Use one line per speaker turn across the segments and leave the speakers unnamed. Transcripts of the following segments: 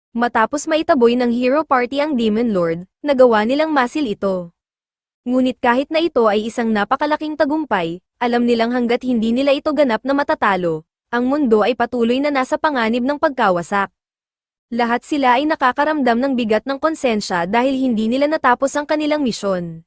Matapos maitaboy ng hero party ang Demon Lord, nagawa nilang masil ito. Ngunit kahit na ito ay isang napakalaking tagumpay, alam nilang hanggat hindi nila ito ganap na matatalo, ang mundo ay patuloy na nasa panganib ng pagkawasak. Lahat sila ay nakakaramdam ng bigat ng konsensya dahil hindi nila natapos ang kanilang misyon.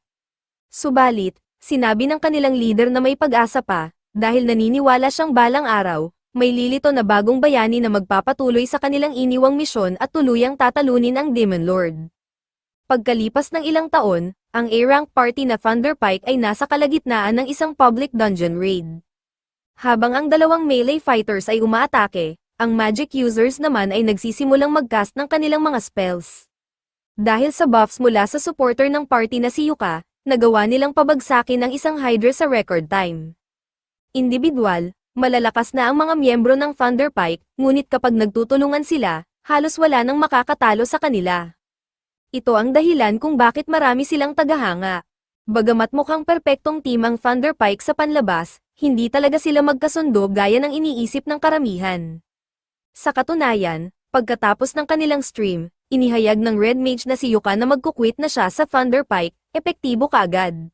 Subalit, sinabi ng kanilang leader na may pag-asa pa, dahil naniniwala siyang balang araw, may lilito na bagong bayani na magpapatuloy sa kanilang iniwang misyon at tuluyang tatalunin ang Demon Lord. Pagkalipas ng ilang taon, ang A-rank party na Thunderpike ay nasa kalagitnaan ng isang public dungeon raid. Habang ang dalawang melee fighters ay umaatake, ang magic users naman ay nagsisimulang mag-cast ng kanilang mga spells. Dahil sa buffs mula sa supporter ng party na si Yuka, nagawa nilang pabagsakin ang isang Hydra sa record time. Individual, malalakas na ang mga miyembro ng Thunderpike, ngunit kapag nagtutulungan sila, halos wala nang makakatalo sa kanila. Ito ang dahilan kung bakit marami silang tagahanga. Bagamat mukhang perpektong team ang Thunderpike sa panlabas, hindi talaga sila magkasundo gaya ng iniisip ng karamihan. Sa katunayan, pagkatapos ng kanilang stream, inihayag ng Red Mage na si Yuka na magkukwit na siya sa Thunderpike, epektibo kaagad.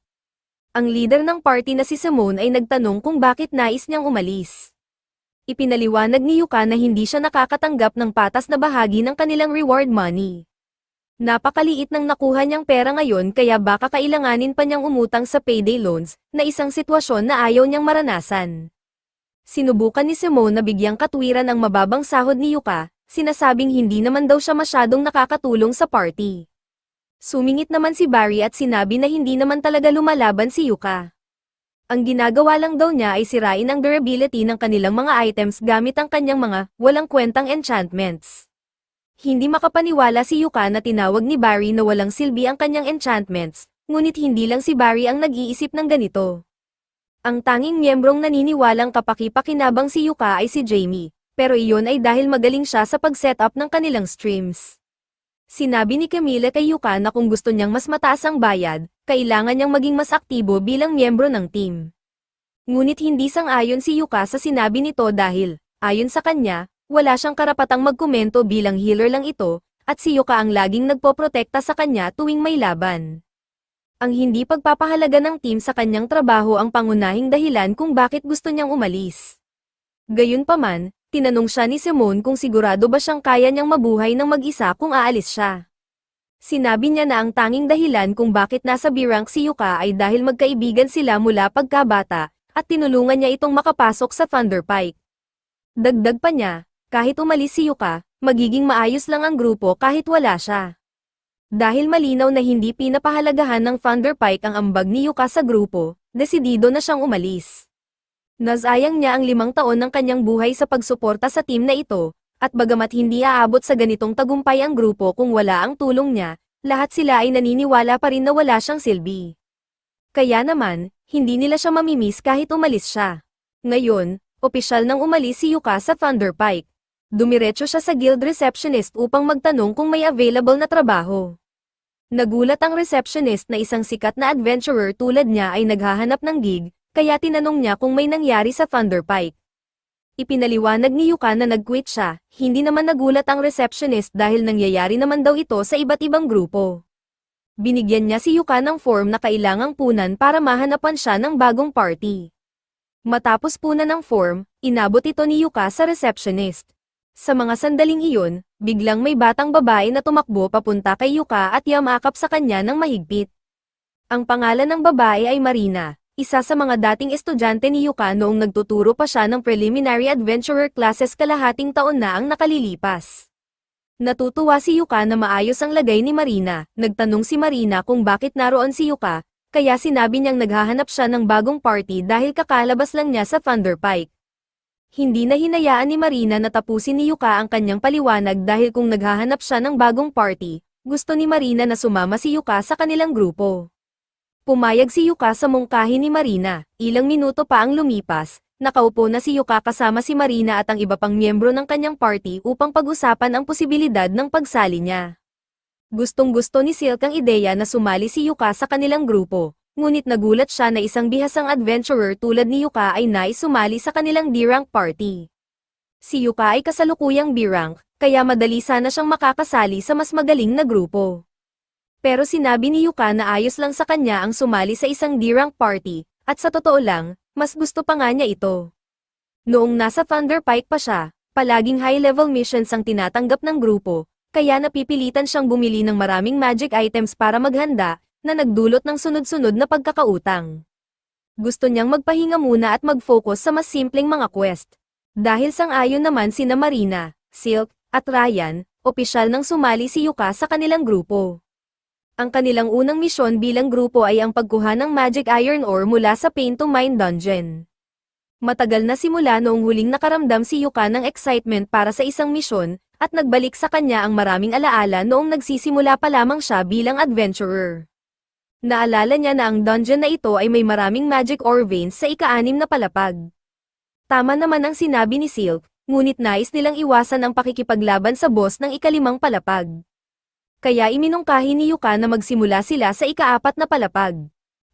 Ang leader ng party na si Simone ay nagtanong kung bakit nais niyang umalis. Ipinaliwanag ni Yuka na hindi siya nakakatanggap ng patas na bahagi ng kanilang reward money. Napakaliit ng nakuha niyang pera ngayon kaya baka kailanganin pa niyang umutang sa payday loans, na isang sitwasyon na ayaw niyang maranasan. Sinubukan ni Simone na bigyang katwiran ang mababang sahod ni Yuka, sinasabing hindi naman daw siya masyadong nakakatulong sa party. Sumingit naman si Barry at sinabi na hindi naman talaga lumalaban si Yuka. Ang ginagawa lang daw niya ay sirain ang durability ng kanilang mga items gamit ang kanyang mga walang kwentang enchantments. Hindi makapaniwala si Yuka na tinawag ni Barry na walang silbi ang kanyang enchantments, ngunit hindi lang si Barry ang nag-iisip ng ganito. Ang tanging miyembrong naniniwalang kapaki-pakinabang si Yuka ay si Jamie, pero iyon ay dahil magaling siya sa pag-setup ng kanilang streams. Sinabi ni Camila kay Yuka na kung gusto niyang mas mataas ang bayad, kailangan niyang maging mas aktibo bilang miyembro ng team. Ngunit hindi sang-ayon si Yuka sa sinabi nito dahil, ayon sa kanya, wala siyang karapatang magkomento bilang healer lang ito, at si Yuka ang laging nagpoprotekta sa kanya tuwing may laban. Ang hindi pagpapahalaga ng team sa kanyang trabaho ang pangunahing dahilan kung bakit gusto niyang umalis. Gayunpaman, tinanong siya ni Simone kung sigurado ba siyang kaya niyang mabuhay ng mag-isa kung aalis siya. Sinabi niya na ang tanging dahilan kung bakit nasa B-rank si Yuka ay dahil magkaibigan sila mula pagkabata, at tinulungan niya itong makapasok sa Thunderpike. Dagdag pa niya, kahit umalis si Yuka, magiging maayos lang ang grupo kahit wala siya. Dahil malinaw na hindi pinapahalagahan ng Thunderpike ang ambag ni Yuka sa grupo, desidido na siyang umalis. Nasayang niya ang 5 taon ng kanyang buhay sa pagsuporta sa team na ito, at bagamat hindi aabot sa ganitong tagumpay ang grupo kung wala ang tulong niya, lahat sila ay naniniwala pa rin na wala siyang silbi. Kaya naman, hindi nila siya mamimiss kahit umalis siya. Ngayon, opisyal nang umalis si Yuka sa Thunderpike. Dumiretso siya sa guild receptionist upang magtanong kung may available na trabaho. Nagulat ang receptionist na isang sikat na adventurer tulad niya ay naghahanap ng gig, kaya tinanong niya kung may nangyari sa Thunderpike. Ipinaliwanag ni Yuka na nag-quit siya, hindi naman nagulat ang receptionist dahil nangyayari naman daw ito sa iba't ibang grupo. Binigyan niya si Yuka ng form na kailangang punan para mahanapan siya ng bagong party. Matapos punan ng form, inabot ito ni Yuka sa receptionist. Sa mga sandaling iyon, biglang may batang babae na tumakbo papunta kay Yuka at yamakap sa kanya ng mahigpit. Ang pangalan ng babae ay Marina, isa sa mga dating estudyante ni Yuka noong nagtuturo pa siya ng preliminary adventurer classes kalahating taon na ang nakalilipas. Natutuwa si Yuka na maayos ang lagay ni Marina, nagtanong si Marina kung bakit naroon si Yuka, kaya sinabi niyang naghahanap siya ng bagong party dahil kakalabas lang niya sa Thunderpike. Hindi na hinayaan ni Marina na tapusin ni Yuka ang kanyang paliwanag dahil kung naghahanap siya ng bagong party, gusto ni Marina na sumama si Yuka sa kanilang grupo. Pumayag si Yuka sa mungkahi ni Marina, ilang minuto pa ang lumipas, nakaupo na si Yuka kasama si Marina at ang iba pang miyembro ng kanyang party upang pag-usapan ang posibilidad ng pagsali niya. Gustong-gusto ni Silk ang ideya na sumali si Yuka sa kanilang grupo, ngunit nagulat siya na isang bihasang adventurer tulad ni Yuka ay nais sumali sa kanilang D-rank party. Si Yuka ay kasalukuyang B-rank, kaya madali sana siyang makakasali sa mas magaling na grupo. Pero sinabi ni Yuka na ayos lang sa kanya ang sumali sa isang D-rank party, at sa totoo lang, mas gusto pa nga niya ito. Noong nasa Thunder Pike pa siya, palaging high-level missions ang tinatanggap ng grupo, kaya napipilitan siyang bumili ng maraming magic items para maghanda, na nagdulot ng sunod-sunod na pagkakautang. Gusto niyang magpahinga muna at mag-focus sa mas simpleng mga quest. Dahil sang-ayon naman sina Marina, Silk, at Ryan, opisyal nang sumali si Yuka sa kanilang grupo. Ang kanilang unang misyon bilang grupo ay ang pagkuha ng magic iron ore mula sa Pain to Mine dungeon. Matagal na simula noong huling nakaramdam si Yuka ng excitement para sa isang misyon, at nagbalik sa kanya ang maraming alaala noong nagsisimula pa lamang siya bilang adventurer. Naalala niya na ang dungeon na ito ay may maraming magic ore veins sa ika-6 na palapag. Tama naman ang sinabi ni Silk, ngunit nais nilang iwasan ang pakikipaglaban sa boss ng ika-5 palapag. Kaya iminungkahi ni Yuka na magsimula sila sa ika-4 na palapag.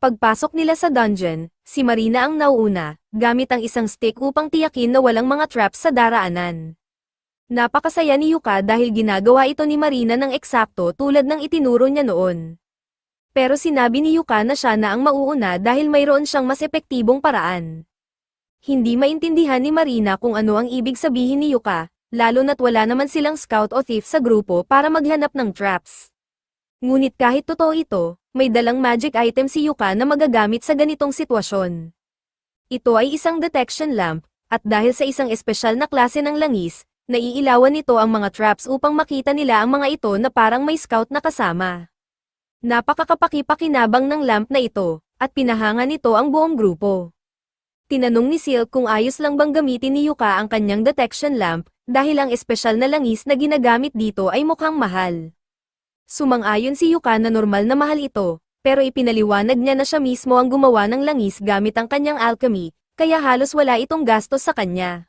Pagpasok nila sa dungeon, si Marina ang nauuna, gamit ang isang stick upang tiyakin na walang mga traps sa daraanan. Napakasaya ni Yuka dahil ginagawa ito ni Marina ng eksakto tulad ng itinuro niya noon. Pero sinabi ni Yuka na siya na ang mauuna dahil mayroon siyang mas epektibong paraan. Hindi maintindihan ni Marina kung ano ang ibig sabihin ni Yuka, lalo na't wala naman silang scout o thief sa grupo para maghanap ng traps. Ngunit kahit totoo ito, may dalang magic item si Yuka na magagamit sa ganitong sitwasyon. Ito ay isang detection lamp, at dahil sa isang espesyal na klase ng langis, naiilawan nito ang mga traps upang makita nila ang mga ito na parang may scout na kasama. Napakakapaki-pakinabang ng lamp na ito, at pinahanga nito ang buong grupo. Tinanong ni Silk kung ayos lang bang gamitin ni Yuka ang kanyang detection lamp, dahil ang espesyal na langis na ginagamit dito ay mukhang mahal. Sumang-ayon si Yuka na normal na mahal ito, pero ipinaliwanag niya na siya mismo ang gumawa ng langis gamit ang kanyang alchemy, kaya halos wala itong gastos sa kanya.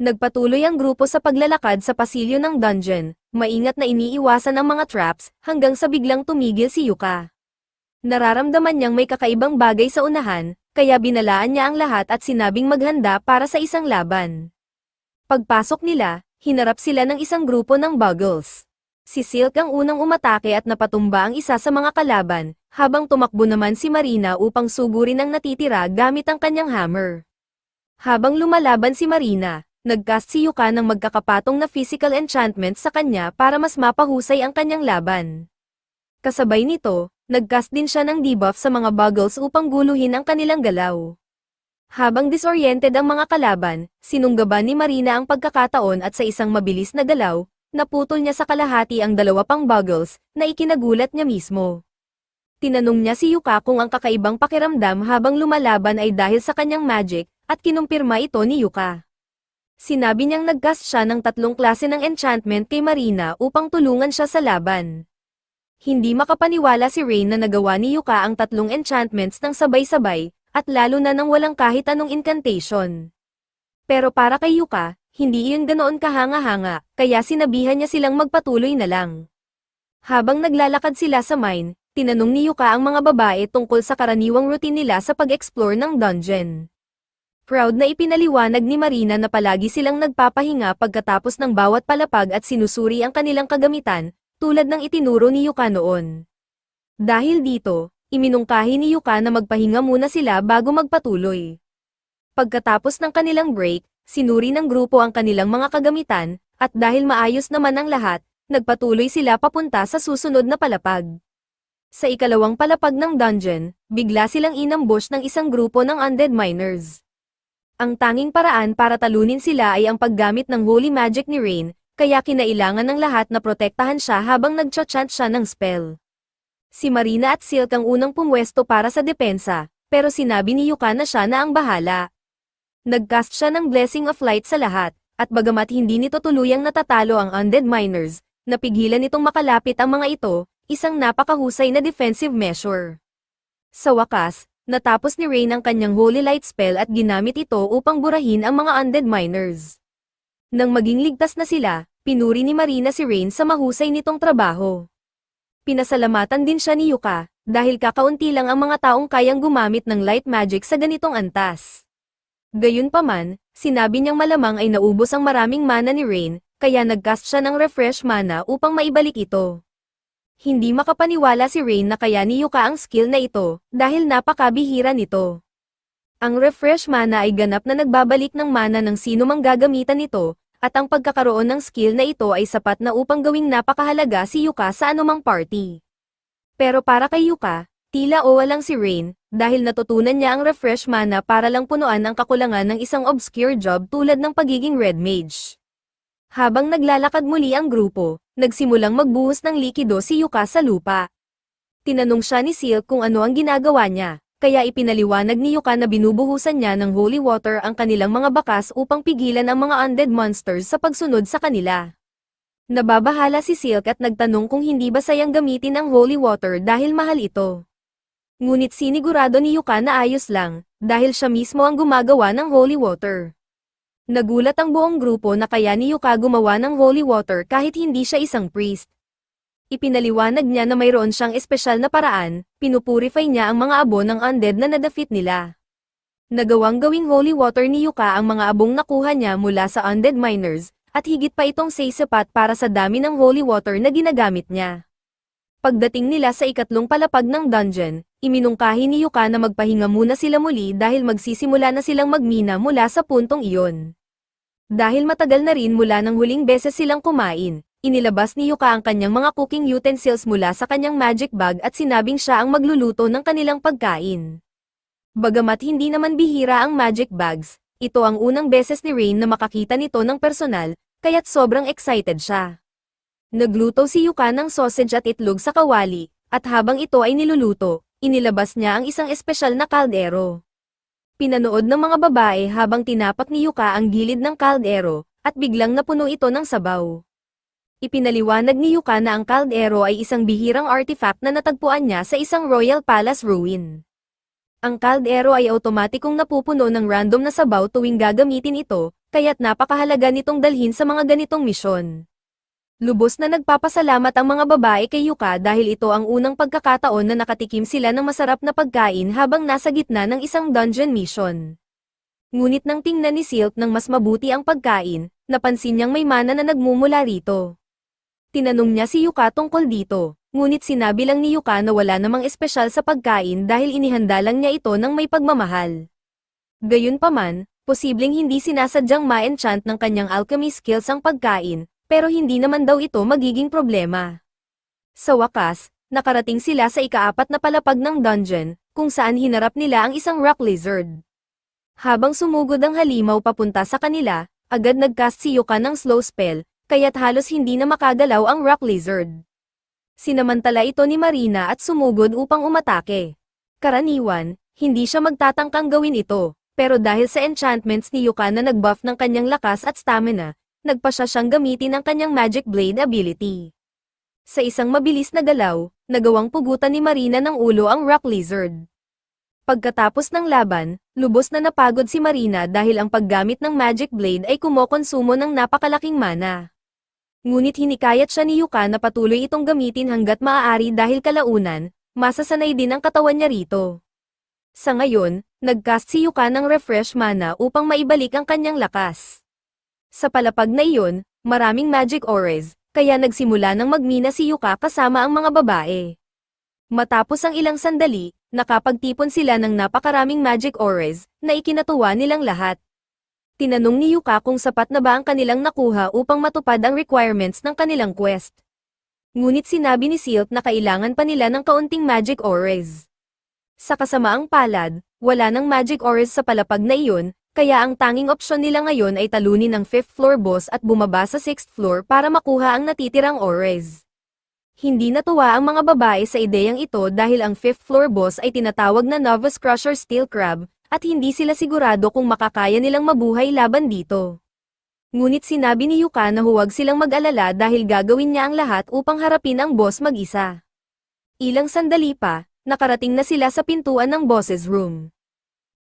Nagpatuloy ang grupo sa paglalakad sa pasilyo ng dungeon, maingat na iniiwasan ang mga traps, hanggang sa biglang tumigil si Yuka. Nararamdaman niyang may kakaibang bagay sa unahan, kaya binalaan niya ang lahat at sinabing maghanda para sa isang laban. Pagpasok nila, hinarap sila ng isang grupo ng Buggles. Si Silk ang unang umatake at napatumba ang isa sa mga kalaban, habang tumakbo naman si Marina upang sugurin ang natitira gamit ang kanyang hammer. Habang lumalaban si Marina, nagcast si Yuka ng magkakapatong na physical enchantment sa kanya para mas mapahusay ang kanyang laban. Kasabay nito, nagcast din siya ng debuff sa mga Buggles upang guluhin ang kanilang galaw. Habang disoriented ang mga kalaban, sinunggaban ni Marina ang pagkakataon at sa isang mabilis na galaw, naputol niya sa kalahati ang 2 pang Buggles, na ikinagulat niya mismo. Tinanong niya si Yuka kung ang kakaibang pakiramdam habang lumalaban ay dahil sa kanyang magic, at kinumpirma ito ni Yuka. Sinabi niyang nagcast siya ng 3 klase ng enchantment kay Marina upang tulungan siya sa laban. Hindi makapaniwala si Rain na nagawa ni Yuka ang 3 enchantments ng sabay-sabay, at lalo na nang walang kahit anong incantation. Pero para kay Yuka, hindi iyon ganoon kahanga-hanga, kaya sinabihan niya silang magpatuloy na lang. Habang naglalakad sila sa mine, tinanong ni Yuka ang mga babae tungkol sa karaniwang routine nila sa pag-explore ng dungeon. Proud na ipinaliwanag ni Marina na palagi silang nagpapahinga pagkatapos ng bawat palapag at sinusuri ang kanilang kagamitan, tulad ng itinuro ni Yuka noon. Dahil dito, iminungkahi ni Yuka na magpahinga muna sila bago magpatuloy. Pagkatapos ng kanilang break, sinuri ng grupo ang kanilang mga kagamitan, at dahil maayos naman ang lahat, nagpatuloy sila papunta sa susunod na palapag. Sa ikalawang palapag ng dungeon, bigla silang inambush ng isang grupo ng undead miners. Ang tanging paraan para talunin sila ay ang paggamit ng holy magic ni Rain, kaya kinailangan ng lahat na protektahan siya habang nagcha-chant siya ng spell. Si Marina at Silk ang unang pumwesto para sa depensa, pero sinabi ni Yuka na siya na ang bahala. Nagcast siya ng Blessing of Light sa lahat, at bagamat hindi nito tuluyang natatalo ang undead miners, napigilan nitong makalapit ang mga ito, isang napakahusay na defensive measure. Sa wakas, natapos ni Rain ang kanyang Holy Light spell at ginamit ito upang burahin ang mga undead miners. Nang maging ligtas na sila, pinuri ni Marina si Rain sa mahusay nitong trabaho. Pinasalamatan din siya ni Yuka, dahil kakaunti lang ang mga taong kayang gumamit ng light magic sa ganitong antas. Gayunpaman, Sinabi niyang malamang ay naubos ang maraming mana ni Rain, kaya nag-cast siya ng refresh mana upang maibalik ito. Hindi makapaniwala si Rain na kaya ni Yuka ang skill na ito, dahil napakabihira nito. Ang refresh mana ay ganap na nagbabalik ng mana ng sino mang gagamitan nito, at ang pagkakaroon ng skill na ito ay sapat na upang gawing napakahalaga si Yuka sa anumang party. Pero para kay Yuka, tila owa lang si Rain, dahil natutunan niya ang refresh mana para lang punuan ang kakulangan ng isang obscure job tulad ng pagiging red mage. Habang naglalakad muli ang grupo, nagsimulang magbuhos ng likido si Yuka sa lupa. Tinanong siya ni Silk kung ano ang ginagawa niya, kaya ipinaliwanag ni Yuka na binubuhusan niya ng holy water ang kanilang mga bakas upang pigilan ang mga undead monsters sa pagsunod sa kanila. Nababahala si Silk at nagtanong kung hindi ba sayang gamitin ang holy water dahil mahal ito. Ngunit sinigurado ni Yuka na ayos lang, dahil siya mismo ang gumagawa ng holy water. Nagulat ang buong grupo na kaya ni Yuka gumawa ng holy water kahit hindi siya isang priest. Ipinaliwanag niya na mayroon siyang espesyal na paraan, pinupurify niya ang mga abo ng undead na nadefeat nila. Nagawang gawing holy water ni Yuka ang mga abong nakuha niya mula sa undead miners, at higit pa itong sapat para sa dami ng holy water na ginagamit niya. Pagdating nila sa ikatlong palapag ng dungeon, iminungkahi ni Yuka na magpahinga muna sila muli dahil magsisimula na silang magmina mula sa puntong iyon. Dahil matagal na rin mula nang huling beses silang kumain, inilabas ni Yuka ang kanyang mga cooking utensils mula sa kanyang magic bag at sinabing siya ang magluluto ng kanilang pagkain. Bagamat hindi naman bihira ang magic bags, ito ang unang beses ni Rain na makakita nito ng personal, kaya't sobrang excited siya. Nagluto si Yuka ng sausage at itlog sa kawali, at habang ito ay niluluto, inilabas niya ang isang espesyal na kaldero. Pinanood ng mga babae habang tinapak ni Yuka ang gilid ng kaldero, at biglang napuno ito ng sabaw. Ipinaliwanag ni Yuka na ang kaldero ay isang bihirang artifact na natagpuan niya sa isang royal palace ruin. Ang kaldero ay otomatikong napupuno ng random na sabaw tuwing gagamitin ito, kaya't napakahalaga nitong dalhin sa mga ganitong misyon. Lubos na nagpapasalamat ang mga babae kay Yuka dahil ito ang unang pagkakataon na nakatikim sila ng masarap na pagkain habang nasa gitna ng isang dungeon mission. Ngunit nang tingnan ni Silk ng mas mabuti ang pagkain, napansin niyang may mana na nagmumula rito. Tinanong niya si Yuka tungkol dito, ngunit sinabi lang ni Yuka na wala namang espesyal sa pagkain dahil inihanda lang niya ito ng may pagmamahal. Gayunpaman, posibleng hindi sinasadyang ma-enchant ng kanyang alchemy skills ang pagkain, pero hindi naman daw ito magiging problema. Sa wakas, nakarating sila sa ikaapat na palapag ng dungeon, kung saan hinarap nila ang isang rock lizard. Habang sumugod ang halimaw papunta sa kanila, agad nagcast si Yuka ng slow spell, kaya't halos hindi na makagalaw ang rock lizard. Sinamantala ito ni Marina at sumugod upang umatake. Karaniwan, hindi siya magtatangkang gawin ito, pero dahil sa enchantments ni Yuka na nagbuff ng kanyang lakas at stamina, nagpa siya siyang gamitin ang kanyang magic blade ability. Sa isang mabilis na galaw, nagawang pugutan ni Marina ng ulo ang rock lizard. Pagkatapos ng laban, lubos na napagod si Marina dahil ang paggamit ng magic blade ay kumokonsumo ng napakalaking mana. Ngunit hinikayat siya ni Yuka na patuloy itong gamitin hanggat maaari dahil kalaunan, masasanay din ang katawan niya rito. Sa ngayon, nagcast si Yuka ng refresh mana upang maibalik ang kanyang lakas. Sa palapag na iyon, maraming magic auras, kaya nagsimula ng magmina si Yuka kasama ang mga babae. Matapos ang ilang sandali, nakapagtipon sila ng napakaraming magic auras, na ikinatuwa nilang lahat. Tinanong ni Yuka kung sapat na ba ang kanilang nakuha upang matupad ang requirements ng kanilang quest. Ngunit sinabi ni Silk na kailangan pa nila ng kaunting magic auras. Sa kasamaang palad, wala ng magic auras sa palapag na iyon, kaya ang tanging opsyon nila ngayon ay talunin ang 5th floor boss at bumaba sa 6th floor para makuha ang natitirang auras. Hindi natuwa ang mga babae sa ideyang ito dahil ang 5th floor boss ay tinatawag na Novus Crusher Steel Crab, at hindi sila sigurado kung makakaya nilang mabuhay laban dito. Ngunit sinabi ni Yuka na huwag silang mag-alala dahil gagawin niya ang lahat upang harapin ang boss mag-isa. Ilang sandali pa, nakarating na sila sa pintuan ng boss's room.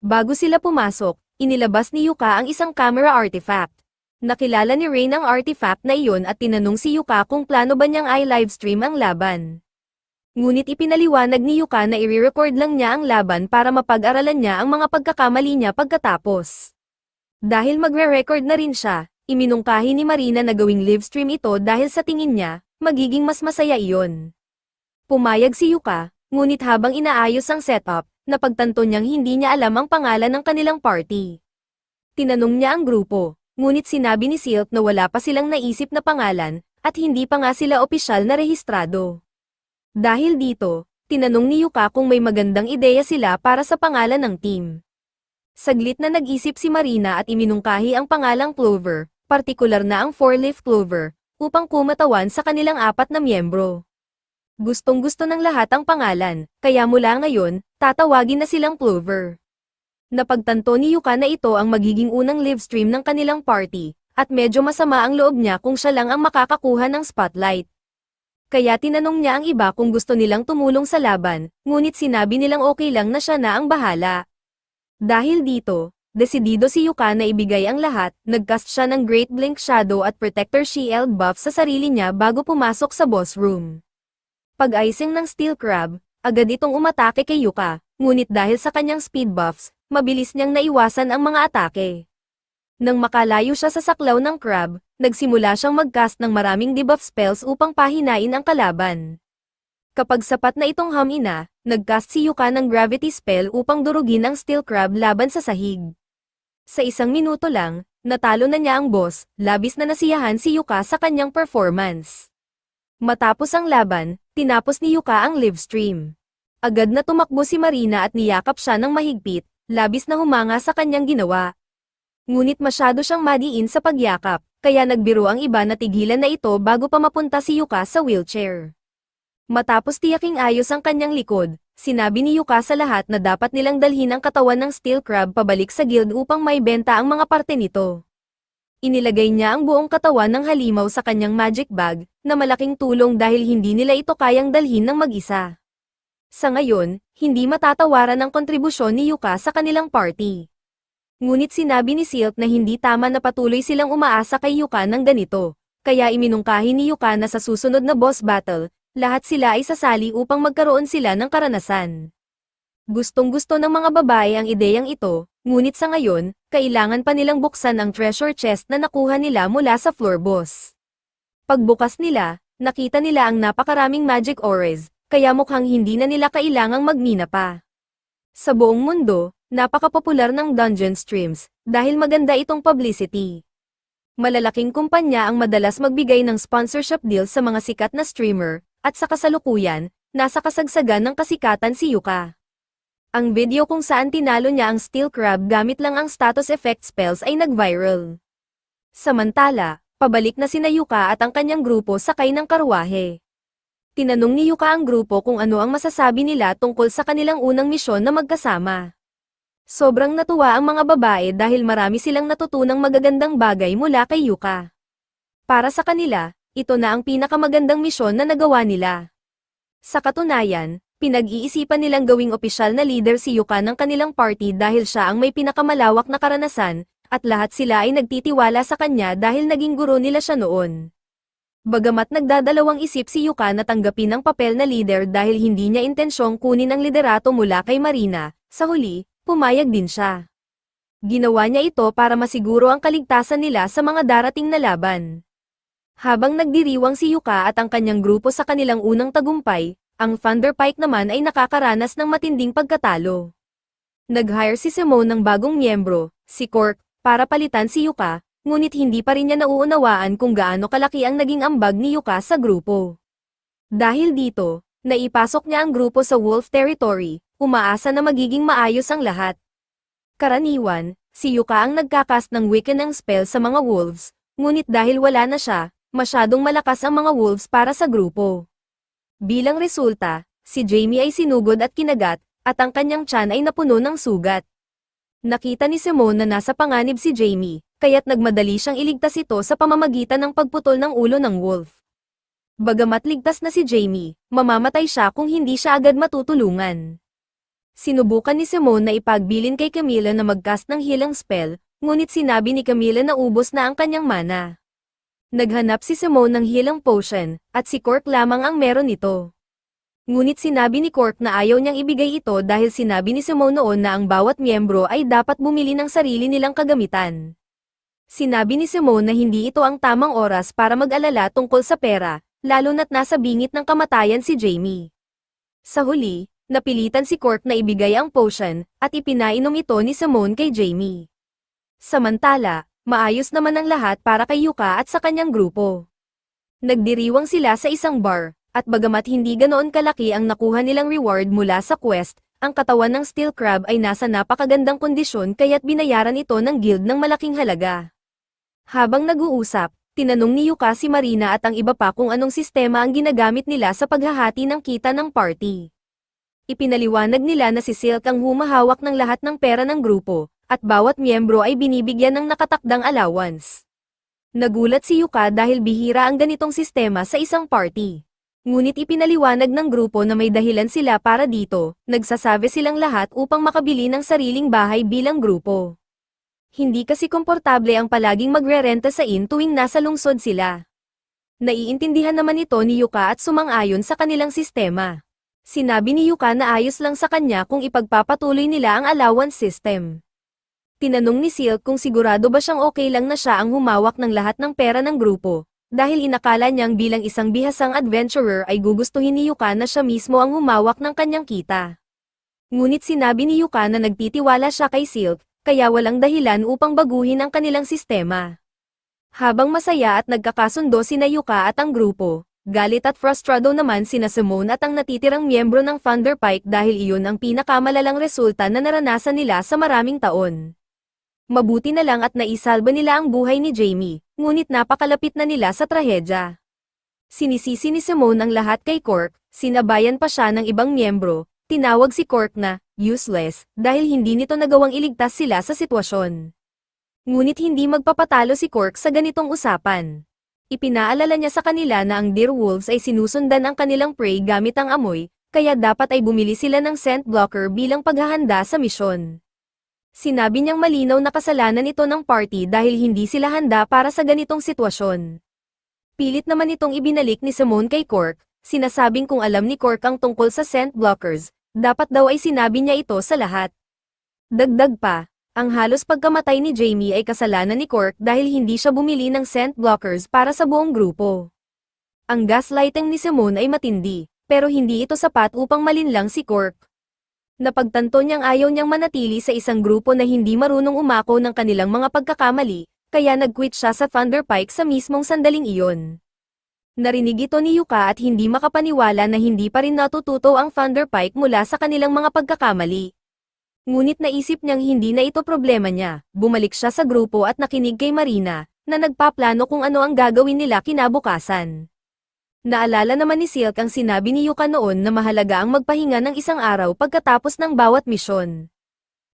Bago sila pumasok, inilabas ni Yuka ang isang camera artifact. Nakilala ni Rain ang artifact na iyon at tinanong si Yuka kung plano ba niyang i-livestream ang laban. Ngunit ipinaliwanag ni Yuka na i-record lang niya ang laban para mapag-aralan niya ang mga pagkakamali niya pagkatapos. Dahil magre-record na rin siya, iminungkahi ni Marina na gawing livestream ito dahil sa tingin niya, magiging mas masaya iyon. Pumayag si Yuka, ngunit habang inaayos ang setup, napagtanto niyang hindi niya alam ang pangalan ng kanilang party. Tinanong niya ang grupo, ngunit sinabi ni Silk na wala pa silang naisip na pangalan, at hindi pa nga sila opisyal na rehistrado. Dahil dito, tinanong ni Yuka kung may magandang ideya sila para sa pangalan ng team. Saglit na nag-isip si Marina at iminungkahi ang pangalang Clover, partikular na ang four-leaf clover, upang kumatawan sa kanilang 4 na miyembro. Gustong-gusto ng lahat ang pangalan, kaya mula ngayon, tatawagin na silang Clover. Napagtanto ni Yuka na ito ang magiging unang livestream ng kanilang party, at medyo masama ang loob niya kung siya lang ang makakakuha ng spotlight. Kaya tinanong niya ang iba kung gusto nilang tumulong sa laban, ngunit sinabi nilang okay lang na siya na ang bahala. Dahil dito, desidido si Yuka na ibigay ang lahat, nagcast siya ng Great Blink Shadow at Protector Shield buff sa sarili niya bago pumasok sa boss room. Pag-icing ng Steel Crab, agad itong umatake kay Yuka, ngunit dahil sa kanyang speed buffs, mabilis niyang naiwasan ang mga atake. Nang makalayo siya sa saklaw ng crab, nagsimula siyang mag-cast ng maraming debuff spells upang pahinain ang kalaban. Kapag sapat na itong hamina, nag-cast si Yuka ng gravity spell upang durugin ang Steel Crab laban sa sahig. Sa 1 minuto lang, natalo na niya ang boss, labis na nasiyahan si Yuka sa kanyang performance. Matapos ang laban, tinapos ni Yuka ang livestream. Agad na tumakbo si Marina at niyakap siya ng mahigpit, labis na humanga sa kanyang ginawa. Ngunit masyado siyang madiin sa pagyakap, kaya nagbiro ang iba na tigilan na ito bago pa mapunta si Yuka sa wheelchair. Matapos tiyaking ayos ang kanyang likod, sinabi ni Yuka sa lahat na dapat nilang dalhin ang katawan ng Steel Crab pabalik sa guild upang maibenta ang mga parte nito. Inilagay niya ang buong katawan ng halimaw sa kanyang magic bag, na malaking tulong dahil hindi nila ito kayang dalhin ng mag-isa. Sa ngayon, hindi matatawaran ang kontribusyon ni Yuka sa kanilang party. Ngunit sinabi ni Silk na hindi tama na patuloy silang umaasa kay Yuka ng ganito, kaya iminungkahi ni Yuka na sa susunod na boss battle, lahat sila ay sasali upang magkaroon sila ng karanasan. Gustong-gusto ng mga babae ang ideyang ito, ngunit sa ngayon, kailangan pa nilang buksan ang treasure chest na nakuha nila mula sa floor boss. Pagbukas nila, nakita nila ang napakaraming magic ores, kaya mukhang hindi na nila kailangang magmina pa. Sa buong mundo, napakapopular ng dungeon streams, dahil maganda itong publicity. Malalaking kumpanya ang madalas magbigay ng sponsorship deal sa mga sikat na streamer, at sa kasalukuyan, nasa kasagsagan ng kasikatan si Yuka. Ang video kung saan tinalo niya ang Steel Crab gamit lang ang status effect spells ay nag-viral. Samantala, pabalik na sina Yuka at ang kanyang grupo sakay ng karwahe. Tinanong ni Yuka ang grupo kung ano ang masasabi nila tungkol sa kanilang unang misyon na magkasama. Sobrang natuwa ang mga babae dahil marami silang natutunang magagandang bagay mula kay Yuka. Para sa kanila, ito na ang pinakamagandang misyon na nagawa nila. Sa katunayan, pinag-iisipan nilang gawing opisyal na leader si Yuka ng kanilang party dahil siya ang may pinakamalawak na karanasan, at lahat sila ay nagtitiwala sa kanya dahil naging guro nila siya noon. Bagamat nagdadalawang isip si Yuka na tanggapin ang papel na leader dahil hindi niya intensyong kunin ang liderato mula kay Marina, sa huli, pumayag din siya. Ginawa niya ito para masiguro ang kaligtasan nila sa mga darating na laban. Habang nagdiriwang si Yuka at ang kanyang grupo sa kanilang unang tagumpay, ang Thunderpike naman ay nakakaranas ng matinding pagkatalo. Nag-hire si Simone ng bagong miyembro, si Cork, para palitan si Yuka, ngunit hindi pa rin niya nauunawaan kung gaano kalaki ang naging ambag ni Yuka sa grupo. Dahil dito, naipasok niya ang grupo sa Wolf Territory, umaasa na magiging maayos ang lahat. Karaniwan, si Yuka ang nagkakast ng weakening spell sa mga wolves, ngunit dahil wala na siya, masyadong malakas ang mga wolves para sa grupo. Bilang resulta, si Jamie ay sinugod at kinagat, at ang kanyang tiyan ay napuno ng sugat. Nakita ni Simone na nasa panganib si Jamie, kaya't nagmadali siyang iligtas ito sa pamamagitan ng pagputol ng ulo ng wolf. Bagamat ligtas na si Jamie, mamamatay siya kung hindi siya agad matutulungan. Sinubukan ni Simone na ipagbilin kay Camilla na mag-cast ng healing spell, ngunit sinabi ni Camilla na ubos na ang kanyang mana. Naghanap si Simone ng healing potion, at si Cork lamang ang meron nito. Ngunit sinabi ni Cork na ayaw niyang ibigay ito dahil sinabi ni Simone noon na ang bawat miyembro ay dapat bumili ng sarili nilang kagamitan. Sinabi ni Simone na hindi ito ang tamang oras para mag-alala tungkol sa pera, lalo na't nasa bingit ng kamatayan si Jamie. Sa huli, napilitan si Cork na ibigay ang potion, at ipinainom ito ni Simone kay Jamie. Samantala, maayos naman ang lahat para kay Yuka at sa kanyang grupo. Nagdiriwang sila sa isang bar, at bagamat hindi ganoon kalaki ang nakuha nilang reward mula sa quest, ang katawan ng steel crab ay nasa napakagandang kondisyon kaya't binayaran ito ng guild ng malaking halaga. Habang nag-uusap, tinanong ni Yuka si Marina at ang iba pa kung anong sistema ang ginagamit nila sa paghahati ng kita ng party. Ipinaliwanag nila na si Silk ang humahawak ng lahat ng pera ng grupo, at bawat miyembro ay binibigyan ng nakatakdang allowance. Nagulat si Yuka dahil bihira ang ganitong sistema sa isang party. Ngunit ipinaliwanag ng grupo na may dahilan sila para dito, nagsasabi silang lahat upang makabili ng sariling bahay bilang grupo. Hindi kasi komportable ang palaging magre-renta sa inn tuwing nasa lungsod sila. Naiintindihan naman ito ni Yuka at sumang-ayon sa kanilang sistema. Sinabi ni Yuka na ayos lang sa kanya kung ipagpapatuloy nila ang allowance system. Tinanong ni Silk kung sigurado ba siyang okay lang na siya ang humawak ng lahat ng pera ng grupo, dahil inakala niyang bilang isang bihasang adventurer ay gugustuhin ni Yuka na siya mismo ang humawak ng kanyang kita. Ngunit sinabi ni Yuka na nagtitiwala siya kay Silk, kaya walang dahilan upang baguhin ang kanilang sistema. Habang masaya at nagkakasundo sina Yuka at ang grupo, galit at frustrado naman sina Simone at ang natitirang miyembro ng Thunder Pike dahil iyon ang pinakamalalang resulta na naranasan nila sa maraming taon. Mabuti na lang at naisalba nila ang buhay ni Jamie, ngunit napakalapit na nila sa trahedya. Sinisisi ni Simone ang lahat kay Cork, sinabayan pa siya ng ibang miyembro, tinawag si Cork na useless dahil hindi nito nagawang iligtas sila sa sitwasyon. Ngunit hindi magpapatalo si Cork sa ganitong usapan. Ipinaalala niya sa kanila na ang Direwolves ay sinusundan ang kanilang prey gamit ang amoy, kaya dapat ay bumili sila ng scent blocker bilang paghahanda sa misyon. Sinabi niyang malinaw na kasalanan ito ng party dahil hindi sila handa para sa ganitong sitwasyon. Pilit naman itong ibinalik ni Simone kay Cork, sinasabing kung alam ni Cork ang tungkol sa scent blockers, dapat daw ay sinabi niya ito sa lahat. Dagdag pa, ang halos pagkamatay ni Jamie ay kasalanan ni Cork dahil hindi siya bumili ng scent blockers para sa buong grupo. Ang gaslighting ni Simone ay matindi, pero hindi ito sapat upang malinlang si Cork. Napagtanto niyang ayaw niyang manatili sa isang grupo na hindi marunong umako ng kanilang mga pagkakamali, kaya nag-quit siya sa Thunder Pike sa mismong sandaling iyon. Narinig ito ni Yuka at hindi makapaniwala na hindi pa rin natututo ang Thunder Pike mula sa kanilang mga pagkakamali. Ngunit naisip niyang hindi na ito problema niya, bumalik siya sa grupo at nakinig kay Marina, na nagpaplano kung ano ang gagawin nila kinabukasan. Naalala naman ni Silk ang sinabi ni Yuka noon na mahalaga ang magpahinga ng isang araw pagkatapos ng bawat misyon.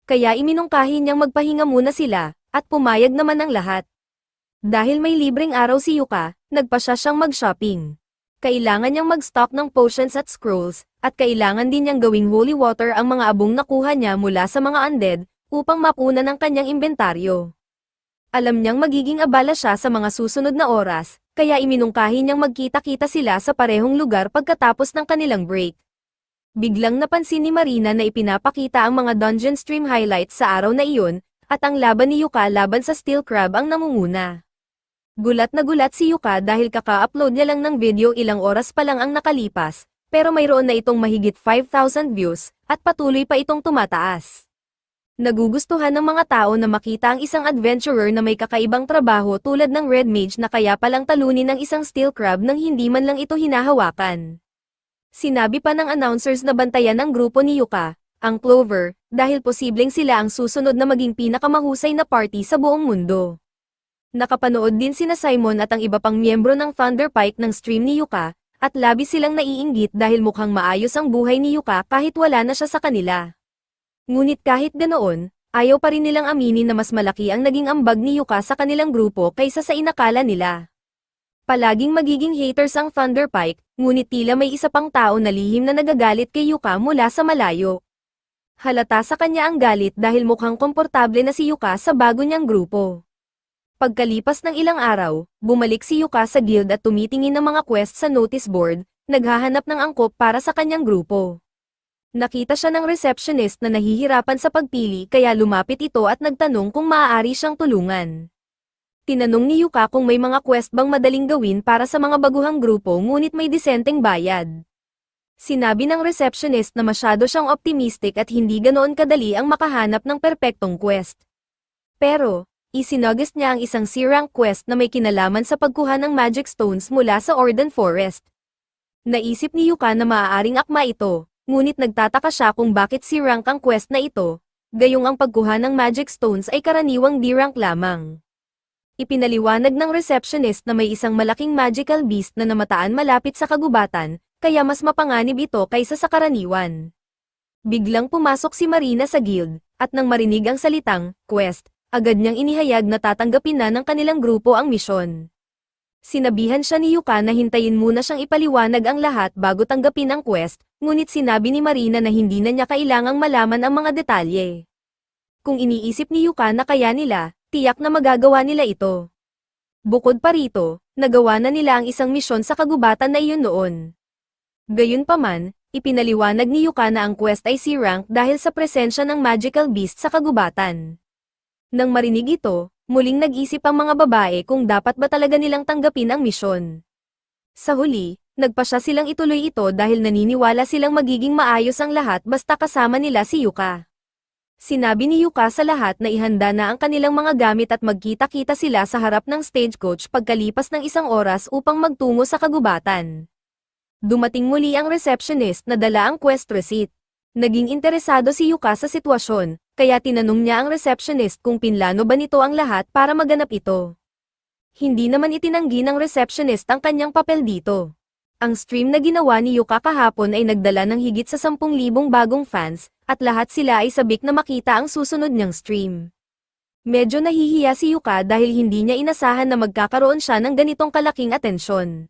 Kaya iminungkahi niyang magpahinga muna sila, at pumayag naman ang lahat. Dahil may libreng araw si Yuka, nagpasya siyang mag-shopping. Kailangan niyang mag-stock ng potions at scrolls, at kailangan din niyang gawing holy water ang mga abong nakuha niya mula sa mga undead, upang mapunan ang kanyang inventaryo. Alam niyang magiging abala siya sa mga susunod na oras, kaya iminungkahi niyang magkita-kita sila sa parehong lugar pagkatapos ng kanilang break. Biglang napansin ni Marina na ipinapakita ang mga dungeon stream highlights sa araw na iyon, at ang laban ni Yuka laban sa Steel Crab ang namunguna. Gulat na gulat si Yuka dahil kaka-upload niya lang ng video ilang oras pa lang ang nakalipas, pero mayroon na itong mahigit 5,000 views, at patuloy pa itong tumataas. Nagugustuhan ng mga tao na makita ang isang adventurer na may kakaibang trabaho tulad ng Red Mage na kaya palang talunin ng isang Steel Crab nang hindi man lang ito hinahawakan. Sinabi pa ng announcers na bantayan ng grupo ni Yuka, ang Clover, dahil posibleng sila ang susunod na maging pinakamahusay na party sa buong mundo. Nakapanood din sina Simon at ang iba pang miyembro ng Thunder Pike ng stream ni Yuka, at labis silang naiinggit dahil mukhang maayos ang buhay ni Yuka kahit wala na siya sa kanila. Ngunit kahit ganoon, ayaw pa rin nilang aminin na mas malaki ang naging ambag ni Yuka sa kanilang grupo kaysa sa inakala nila. Palaging magiging haters ang Thunder Pike, ngunit tila may isa pang tao na lihim na nagagalit kay Yuka mula sa malayo. Halata sa kanya ang galit dahil mukhang komportable na si Yuka sa bago niyang grupo. Pagkalipas ng ilang araw, bumalik si Yuka sa guild at tumitingin ng mga quest sa notice board, naghahanap ng angkop para sa kanyang grupo. Nakita siya ng receptionist na nahihirapan sa pagpili kaya lumapit ito at nagtanong kung maaari siyang tulungan. Tinanong ni Yuka kung may mga quest bang madaling gawin para sa mga baguhang grupo ngunit may disenteng bayad. Sinabi ng receptionist na masyado siyang optimistic at hindi ganoon kadali ang makahanap ng perpektong quest. Pero, isinuggest niya ang isang C-rank quest na may kinalaman sa pagkuha ng magic stones mula sa Orden Forest. Naisip ni Yuka na maaaring akma ito, ngunit nagtataka siya kung bakit C-rank ang quest na ito, gayong ang pagkuha ng magic stones ay karaniwang D-rank lamang. Ipinaliwanag ng receptionist na may isang malaking magical beast na namataan malapit sa kagubatan, kaya mas mapanganib ito kaysa sa karaniwan. Biglang pumasok si Marina sa guild, at nang marinig ang salitang, quest, agad niyang inihayag na tatanggapin na ng kanilang grupo ang misyon. Sinabihan siya ni Yuka na hintayin muna siyang ipaliwanag ang lahat bago tanggapin ang quest, ngunit sinabi ni Marina na hindi na niya kailangang malaman ang mga detalye. Kung iniisip ni Yuka na kaya nila, tiyak na magagawa nila ito. Bukod pa rito, nagawa na nila ang isang misyon sa kagubatan na iyon noon. Gayunpaman, ipinaliwanag ni Yuka na ang quest ay C-rank dahil sa presensya ng magical beast sa kagubatan. Nang marinig ito, muling nag-isip ang mga babae kung dapat ba talaga nilang tanggapin ang misyon. Sa huli, nagpasya silang ituloy ito dahil naniniwala silang magiging maayos ang lahat basta kasama nila si Yuka. Sinabi ni Yuka sa lahat na ihanda na ang kanilang mga gamit at magkita-kita sila sa harap ng stagecoach pagkalipas ng 1 oras upang magtungo sa kagubatan. Dumating muli ang receptionist na dala ang quest receipt. Naging interesado si Yuka sa sitwasyon, kaya tinanong niya ang receptionist kung pinlano ba nito ang lahat para maganap ito. Hindi naman itinanggi ng receptionist ang kanyang papel dito. Ang stream na ginawa ni Yuka kahapon ay nagdala ng higit sa 10,000 bagong fans, at lahat sila ay sabik na makita ang susunod niyang stream. Medyo nahihiya si Yuka dahil hindi niya inasahan na magkakaroon siya ng ganitong kalaking atensyon.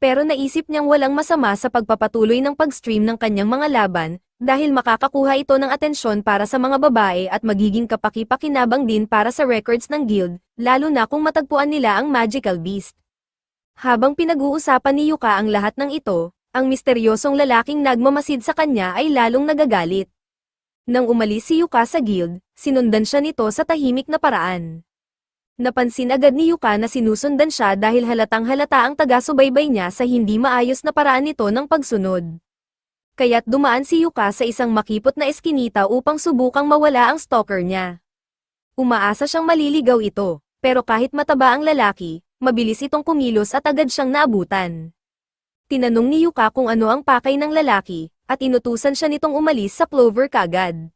Pero naisip niyang walang masama sa pagpapatuloy ng pag-stream ng kanyang mga laban, dahil makakakuha ito ng atensyon para sa mga babae at magiging kapaki-pakinabang din para sa records ng guild, lalo na kung matagpuan nila ang magical beast. Habang pinag-uusapan ni Yuka ang lahat ng ito, ang misteryosong lalaking nagmamasid sa kanya ay lalong nagagalit. Nang umalis si Yuka sa guild, sinundan siya nito sa tahimik na paraan. Napansin agad ni Yuka na sinusundan siya dahil halatang halata ang taga-subaybay niya sa hindi maayos na paraan nito ng pagsunod. Kaya't dumaan si Yuka sa isang makipot na eskinita upang subukang mawala ang stalker niya. Umaasa siyang maliligaw ito, pero kahit mataba ang lalaki, mabilis itong kumilos at agad siyang naabutan. Tinanong ni Yuka kung ano ang pakay ng lalaki, at inutusan siya nitong umalis sa Clover kaagad.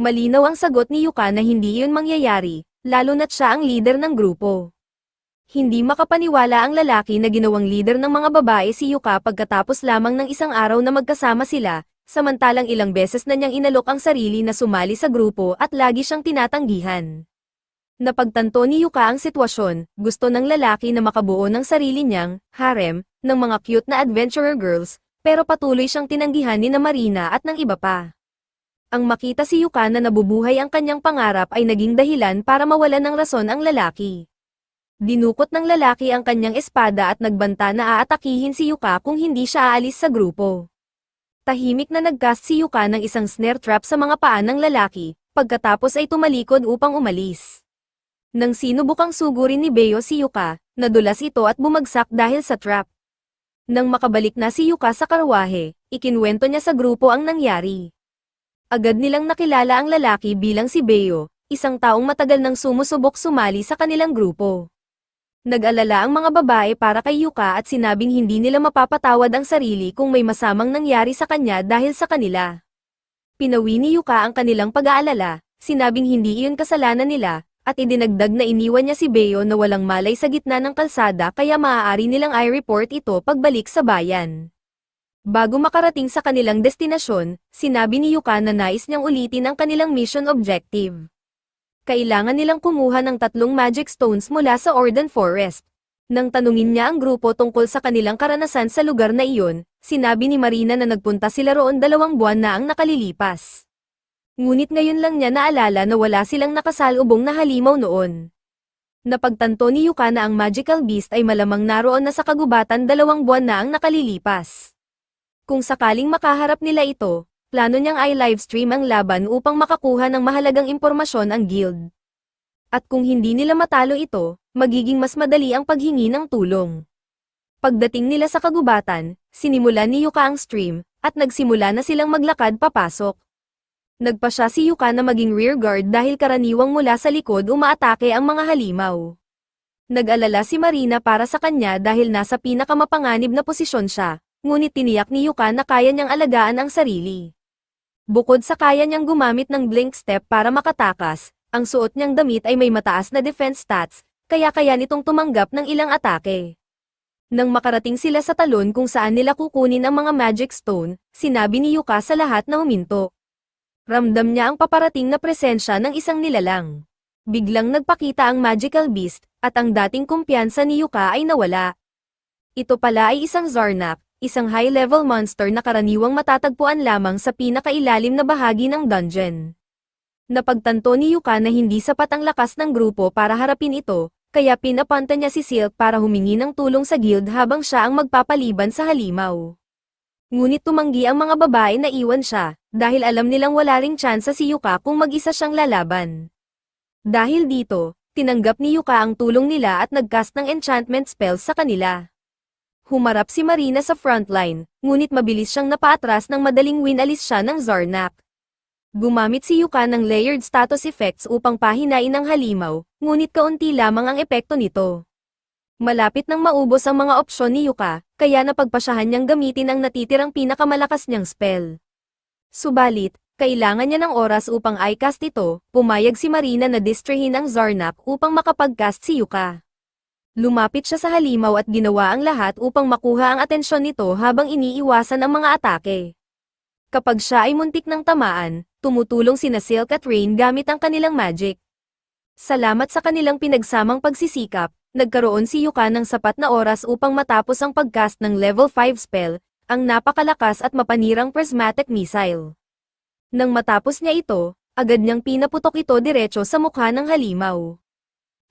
Malinaw ang sagot ni Yuka na hindi iyon mangyayari, lalo na't siya ang leader ng grupo. Hindi makapaniwala ang lalaki na ginawang leader ng mga babae si Yuka pagkatapos lamang ng 1 araw na magkasama sila, samantalang ilang beses na niyang inalok ang sarili na sumali sa grupo at lagi siyang tinatanggihan. Napagtanto ni Yuka ang sitwasyon, gusto ng lalaki na makabuo ng sarili niyang harem ng mga cute na adventurer girls, pero patuloy siyang tinanggihan ni na Marina at ng iba pa. Ang makita si Yuka na nabubuhay ang kanyang pangarap ay naging dahilan para mawalan ng rason ang lalaki. Dinukot ng lalaki ang kanyang espada at nagbanta na aatakihin si Yuka kung hindi siya aalis sa grupo. Tahimik na nagcast si Yuka ng isang snare trap sa mga paa ng lalaki, pagkatapos ay tumalikod upang umalis. Nang sinubukang sugurin ni Beo si Yuka, nadulas ito at bumagsak dahil sa trap. Nang makabalik na si Yuka sa karwahe, ikinwento niya sa grupo ang nangyari. Agad nilang nakilala ang lalaki bilang si Beo, isang taong matagal nang sumusubok sumali sa kanilang grupo. Nag-alala ang mga babae para kay Yuka at sinabing hindi nila mapapatawad ang sarili kung may masamang nangyari sa kanya dahil sa kanila. Pinawi ni Yuka ang kanilang pag-aalala, sinabing hindi iyon kasalanan nila, at idinagdag na iniwan niya si Beo na walang malay sa gitna ng kalsada kaya maaari nilang i-report ito pagbalik sa bayan. Bago makarating sa kanilang destinasyon, sinabi ni Yuka na nais niyang ulitin ang kanilang mission objective. Kailangan nilang kumuha ng 3 magic stones mula sa Orden Forest. Nang tanungin niya ang grupo tungkol sa kanilang karanasan sa lugar na iyon, sinabi ni Marina na nagpunta sila roon 2 buwan na ang nakalilipas. Ngunit ngayon lang niya naalala na wala silang nakasalubong na halimaw noon. Napagtanto ni Yuka na ang magical beast ay malamang naroon na sa kagubatan 2 buwan na ang nakalilipas. Kung sakaling makaharap nila ito, plano niyang i-livestream ang laban upang makakuha ng mahalagang impormasyon ang guild. At kung hindi nila matalo ito, magiging mas madali ang paghingi ng tulong. Pagdating nila sa kagubatan, sinimula ni Yuka ang stream, at nagsimula na silang maglakad papasok. Nagpa siya si Yuka na maging rearguard dahil karaniwang mula sa likod umaatake ang mga halimaw. Nag-alala si Marina para sa kanya dahil nasa pinakamapanganib na posisyon siya, ngunit tiniyak ni Yuka na kaya niyang alagaan ang sarili. Bukod sa kaya niyang gumamit ng blink step para makatakas, ang suot niyang damit ay may mataas na defense stats, kaya kaya nitong tumanggap ng ilang atake. Nang makarating sila sa talon kung saan nila kukunin ang mga magic stone, sinabi ni Yuka sa lahat na huminto. Ramdam niya ang paparating na presensya ng isang nilalang. Biglang nagpakita ang magical beast, at ang dating kumpiyansa ni Yuka ay nawala. Ito pala ay isang Zarnak, isang high-level monster na karaniwang matatagpuan lamang sa pinakailalim na bahagi ng dungeon. Napagtanto ni Yuka na hindi sapat ang lakas ng grupo para harapin ito, kaya pinapunta niya si Silk para humingi ng tulong sa guild habang siya ang magpapaliban sa halimaw. Ngunit tumanggi ang mga babae na iwan siya, dahil alam nilang wala ring tsansa si Yuka kung mag-isa siyang lalaban. Dahil dito, tinanggap ni Yuka ang tulong nila at nag-cast ng enchantment spells sa kanila. Humarap si Marina sa frontline, ngunit mabilis siyang napaatras nang madaling winalis siya ng Zarnak. Gumamit si Yuka ng layered status effects upang pahinain ang halimaw, ngunit kaunti lamang ang epekto nito. Malapit nang maubos ang mga opsyon ni Yuka, kaya napagpasyahan niyang gamitin ang natitirang pinakamalakas niyang spell. Subalit, kailangan niya ng oras upang i-cast ito, pumayag si Marina na distrahin ang Zarnak upang makapag-cast si Yuka. Lumapit siya sa halimaw at ginawa ang lahat upang makuha ang atensyon nito habang iniiwasan ang mga atake. Kapag siya ay muntik ng tamaan, tumutulong sina Silk at Rain gamit ang kanilang magic. Salamat sa kanilang pinagsamang pagsisikap, nagkaroon si Yuka ng sapat na oras upang matapos ang pag-cast ng level 5 spell, ang napakalakas at mapanirang prismatic missile. Nang matapos niya ito, agad niyang pinaputok ito diretso sa mukha ng halimaw.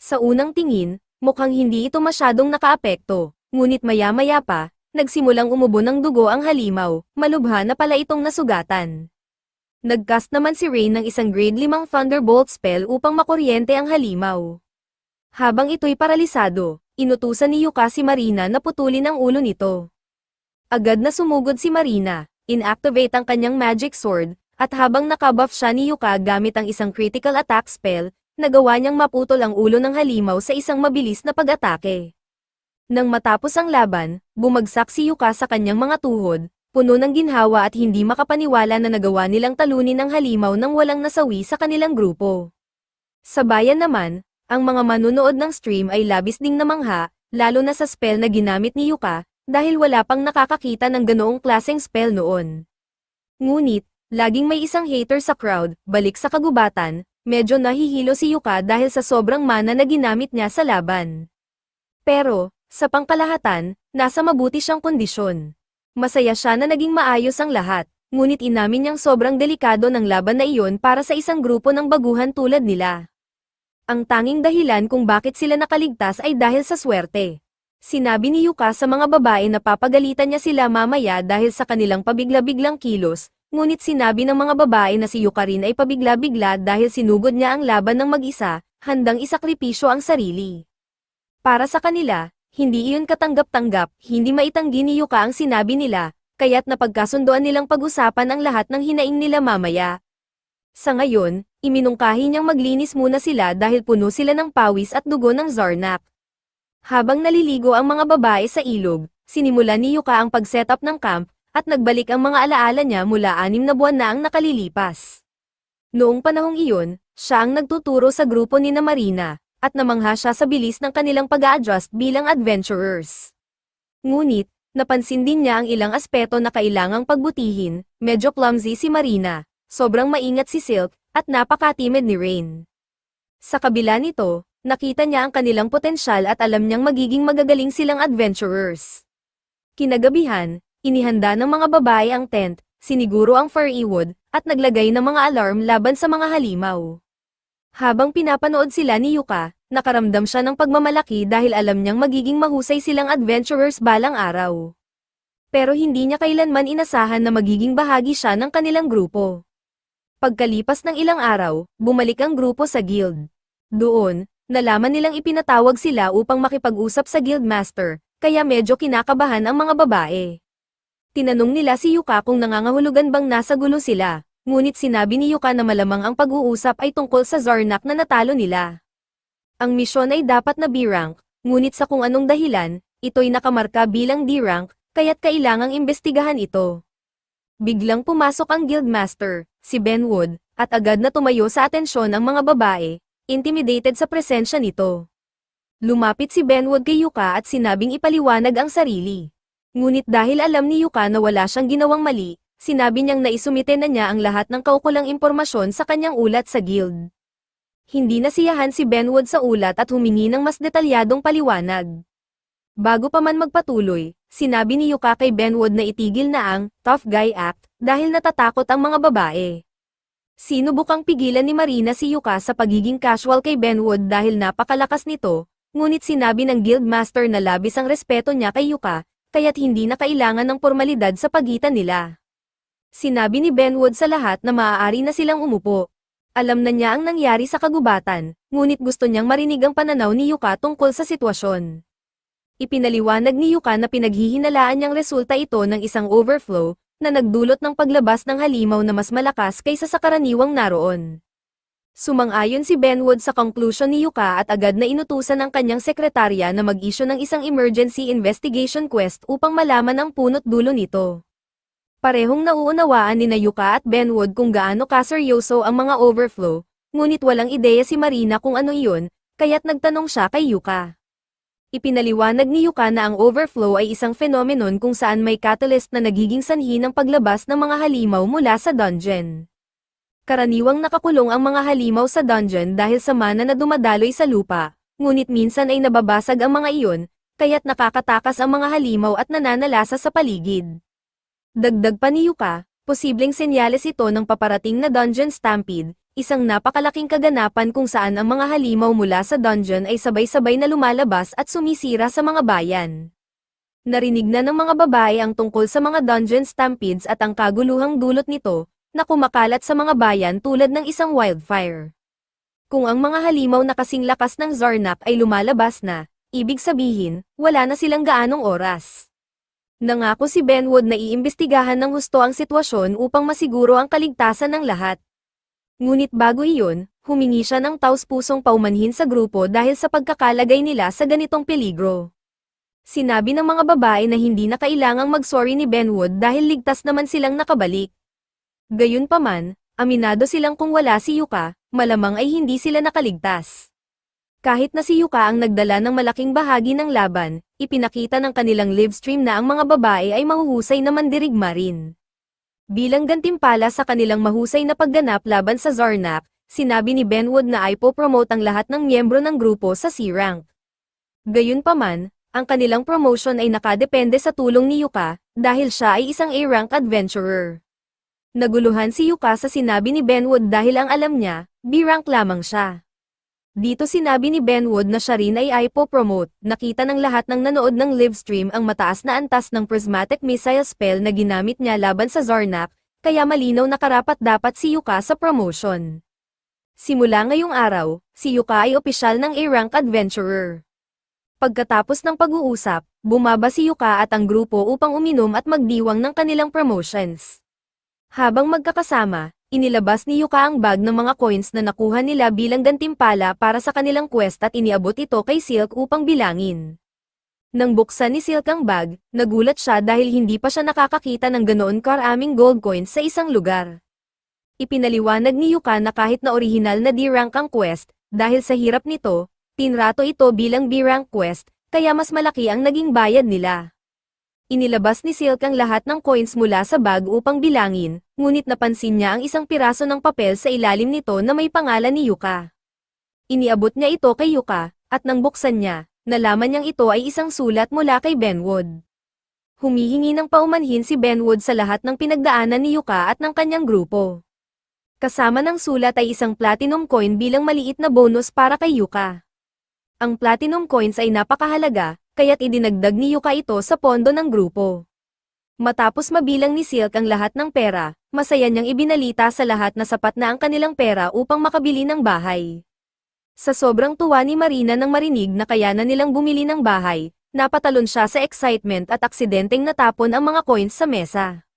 Sa unang tingin, mukhang hindi ito masyadong nakaapekto, ngunit maya-maya pa, nagsimulang umubo ng dugo ang halimaw, malubha na pala itong nasugatan. Nag-cast naman si Rain ng isang grade 5 Thunderbolt spell upang makuryente ang halimaw. Habang ito'y paralisado, inutusan ni Yuka si Marina na putulin ang ulo nito. Agad na sumugod si Marina, inactivate ang kanyang magic sword, at habang nakabuff siya ni Yuka gamit ang isang critical attack spell, nagawa niyang maputol ang ulo ng halimaw sa isang mabilis na pag-atake. Nang matapos ang laban, bumagsak si Yuka sa kanyang mga tuhod, puno ng ginhawa at hindi makapaniwala na nagawa nilang talunin ang halimaw nang walang nasawi sa kanilang grupo. Sa bayan naman, ang mga manunood ng stream ay labis ding namangha, lalo na sa spell na ginamit ni Yuka, dahil wala pang nakakakita ng ganoong klaseng spell noon. Ngunit, laging may isang hater sa crowd, balik sa kagubatan, medyo nahihilo si Yuka dahil sa sobrang mana na ginamit niya sa laban. Pero, sa pangkalahatan, nasa mabuti siyang kondisyon. Masaya siya na naging maayos ang lahat, ngunit inamin niyang sobrang delikado ng laban na iyon para sa isang grupo ng baguhan tulad nila. Ang tanging dahilan kung bakit sila nakaligtas ay dahil sa swerte. Sinabi ni Yuka sa mga babae na papagalitan niya sila mamaya dahil sa kanilang pabigla-biglang kilos, ngunit sinabi ng mga babae na si Yuka rin ay pabigla-bigla dahil sinugod niya ang laban ng mag-isa, handang isakripisyo ang sarili. Para sa kanila, hindi iyon katanggap-tanggap, hindi maitanggi ni Yuka ang sinabi nila, kaya't napagkasundoan nilang pag-usapan ang lahat ng hinaing nila mamaya. Sa ngayon, iminungkahi niyang maglinis muna sila dahil puno sila ng pawis at dugo ng Zarnak. Habang naliligo ang mga babae sa ilog, sinimula ni Yuka ang pag-setup ng camp, at nagbalik ang mga alaala niya mula 6 na buwan na ang nakalilipas. Noong panahong iyon, siya ang nagtuturo sa grupo ni Marina, at namangha siya sa bilis ng kanilang pag-a-adjust bilang adventurers. Ngunit, napansin din niya ang ilang aspeto na kailangang pagbutihin, medyo clumsy si Marina, sobrang maingat si Silk, at napaka-timid ni Rain. Sa kabila nito, nakita niya ang kanilang potensyal at alam niyang magiging magagaling silang adventurers. Kinagabihan, inihanda ng mga babae ang tent, siniguro ang fairy wood, at naglagay ng mga alarm laban sa mga halimaw. Habang pinapanood sila ni Yuka, nakaramdam siya ng pagmamalaki dahil alam niyang magiging mahusay silang adventurers balang araw. Pero hindi niya kailanman inasahan na magiging bahagi siya ng kanilang grupo. Pagkalipas ng ilang araw, bumalik ang grupo sa guild. Doon, nalaman nilang ipinatawag sila upang makipag-usap sa guildmaster, kaya medyo kinakabahan ang mga babae. Tinanong nila si Yuka kung nangangahulugan bang nasa gulo sila, ngunit sinabi ni Yuka na malamang ang pag-uusap ay tungkol sa Zarnak na natalo nila. Ang misyon ay dapat na B-rank, ngunit sa kung anong dahilan, ito'y nakamarka bilang D-rank, kaya't kailangang imbestigahan ito. Biglang pumasok ang guildmaster, si Benwood, at agad na tumayo sa atensyon ang mga babae, intimidated sa presensya nito. Lumapit si Benwood kay Yuka at sinabing ipaliwanag ang sarili. Ngunit dahil alam ni Yuka na wala siyang ginawang mali, sinabi niyang naisumite na niya ang lahat ng kaukulang impormasyon sa kanyang ulat sa guild. Hindi nasiyahan si Benwood sa ulat at humingi ng mas detalyadong paliwanag. Bago pa man magpatuloy, sinabi ni Yuka kay Benwood na itigil na ang tough guy act dahil natatakot ang mga babae. Sinubukang pigilan ni Marina si Yuka sa pagiging casual kay Benwood dahil napakalakas nito, ngunit sinabi ng guildmaster na labis ang respeto niya kay Yuka, kaya't hindi na kailangan ng formalidad sa pagitan nila. Sinabi ni Benwood sa lahat na maaari na silang umupo. Alam na niya ang nangyari sa kagubatan, ngunit gusto niyang marinig ang pananaw ni Yuka tungkol sa sitwasyon. Ipinaliwanag ni Yuka na pinaghihinalaan niyang resulta ito ng isang overflow, na nagdulot ng paglabas ng halimaw na mas malakas kaysa sa karaniwang naroon. Sumang-ayon si Benwood sa conclusion ni Yuka at agad na inutusan ang kanyang sekretarya na mag-issue ng isang emergency investigation quest upang malaman ang punot dulo nito. Parehong nauunawaan ni Yuka at Benwood kung gaano kaseryoso ang mga overflow, ngunit walang ideya si Marina kung ano iyon, kaya't nagtanong siya kay Yuka. Ipinaliwanag ni Yuka na ang overflow ay isang phenomenon kung saan may catalyst na nagiging sanhi ng paglabas ng mga halimaw mula sa dungeon. Karaniwang nakakulong ang mga halimaw sa dungeon dahil sa mana na dumadaloy sa lupa, ngunit minsan ay nababasag ang mga iyon, kaya't nakakatakas ang mga halimaw at nananalasa sa paligid. Dagdag pa ni Yuka, posibleng senyales ito ng paparating na dungeon stampede, isang napakalaking kaganapan kung saan ang mga halimaw mula sa dungeon ay sabay-sabay na lumalabas at sumisira sa mga bayan. Narinig na ng mga babae ang tungkol sa mga dungeon stampedes at ang kaguluhang dulot nito, na kumakalat sa mga bayan tulad ng isang wildfire. Kung ang mga halimaw na kasing lakas ng Zarnak ay lumalabas na, ibig sabihin, wala na silang gaanong oras. Nangako si Benwood na iimbestigahan ng husto ang sitwasyon upang masiguro ang kaligtasan ng lahat. Ngunit bago iyon, humingi siya ng taus-pusong paumanhin sa grupo dahil sa pagkakalagay nila sa ganitong peligro. Sinabi ng mga babae na hindi na kailangang mag-sorry ni Benwood dahil ligtas naman silang nakabalik. Gayunpaman, aminado silang kung wala si Yuka, malamang ay hindi sila nakaligtas. Kahit na si Yuka ang nagdala ng malaking bahagi ng laban, ipinakita ng kanilang livestream na ang mga babae ay mahuhusay na mandirigma rin. Bilang gantimpala sa kanilang mahusay na pagganap laban sa Zarnak, sinabi ni Benwood na ipo-promote ang lahat ng miyembro ng grupo sa C-rank. Gayunpaman, ang kanilang promotion ay nakadepende sa tulong ni Yuka, dahil siya ay isang A-rank adventurer. Naguluhan si Yuka sa sinabi ni Benwood dahil ang alam niya, B-rank lamang siya. Dito sinabi ni Benwood na siya rin ay ipo-promote, nakita ng lahat ng nanood ng livestream ang mataas na antas ng prismatic missile spell na ginamit niya laban sa Zarnak, kaya malinaw na karapat-dapat si Yuka sa promotion. Simula ngayong araw, si Yuka ay opisyal ng A-rank adventurer. Pagkatapos ng pag-uusap, bumaba si Yuka at ang grupo upang uminom at magdiwang ng kanilang promotions. Habang magkakasama, inilabas ni Yuka ang bag ng mga coins na nakuha nila bilang gantimpala para sa kanilang quest at iniabot ito kay Silk upang bilangin. Nang buksan ni Silk ang bag, nagulat siya dahil hindi pa siya nakakakita ng ganoon karaming gold coins sa isang lugar. Ipinaliwanag ni Yuka na kahit na orihinal na D-rank ang quest, dahil sa hirap nito, tinrato ito bilang B-rank quest, kaya mas malaki ang naging bayad nila. Inilabas ni Silk ang lahat ng coins mula sa bag upang bilangin, ngunit napansin niya ang isang piraso ng papel sa ilalim nito na may pangalan ni Yuka. Iniabot niya ito kay Yuka, at nang buksan niya, nalaman niyang ito ay isang sulat mula kay Benwood. Humihingi ng paumanhin si Benwood sa lahat ng pinagdaanan ni Yuka at ng kanyang grupo. Kasama ng sulat ay isang platinum coin bilang maliit na bonus para kay Yuka. Ang platinum coins ay napakahalaga, kaya't idinagdag ni Yuka ito sa pondo ng grupo. Matapos mabilang ni Silk ang lahat ng pera, masaya niyang ibinalita sa lahat na sapat na ang kanilang pera upang makabili ng bahay. Sa sobrang tuwa ni Marina nang marinig na kaya na nilang bumili ng bahay, napatalon siya sa excitement at aksidenteng natapon ang mga coins sa mesa.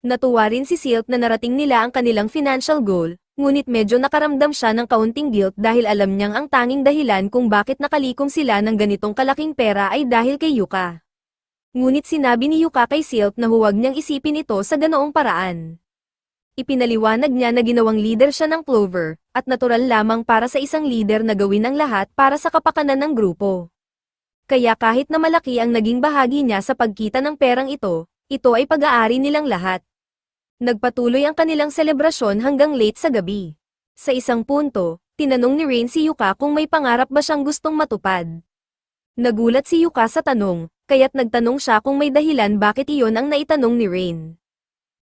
Natuwa rin si Silk na narating nila ang kanilang financial goal, ngunit medyo nakaramdam siya ng kaunting guilt dahil alam niyang ang tanging dahilan kung bakit nakalikom sila ng ganitong kalaking pera ay dahil kay Yuka. Ngunit sinabi ni Yuka kay Silk na huwag niyang isipin ito sa ganoong paraan. Ipinaliwanag niya na ginawang leader siya ng Clover, at natural lamang para sa isang leader na gawin ang lahat para sa kapakanan ng grupo. Kaya kahit na malaki ang naging bahagi niya sa pagkita ng perang ito ay pag-aari nilang lahat. Nagpatuloy ang kanilang selebrasyon hanggang late sa gabi. Sa isang punto, tinanong ni Rain si Yuka kung may pangarap ba siyang gustong matupad. Nagulat si Yuka sa tanong, kaya't nagtanong siya kung may dahilan bakit iyon ang naitanong ni Rain.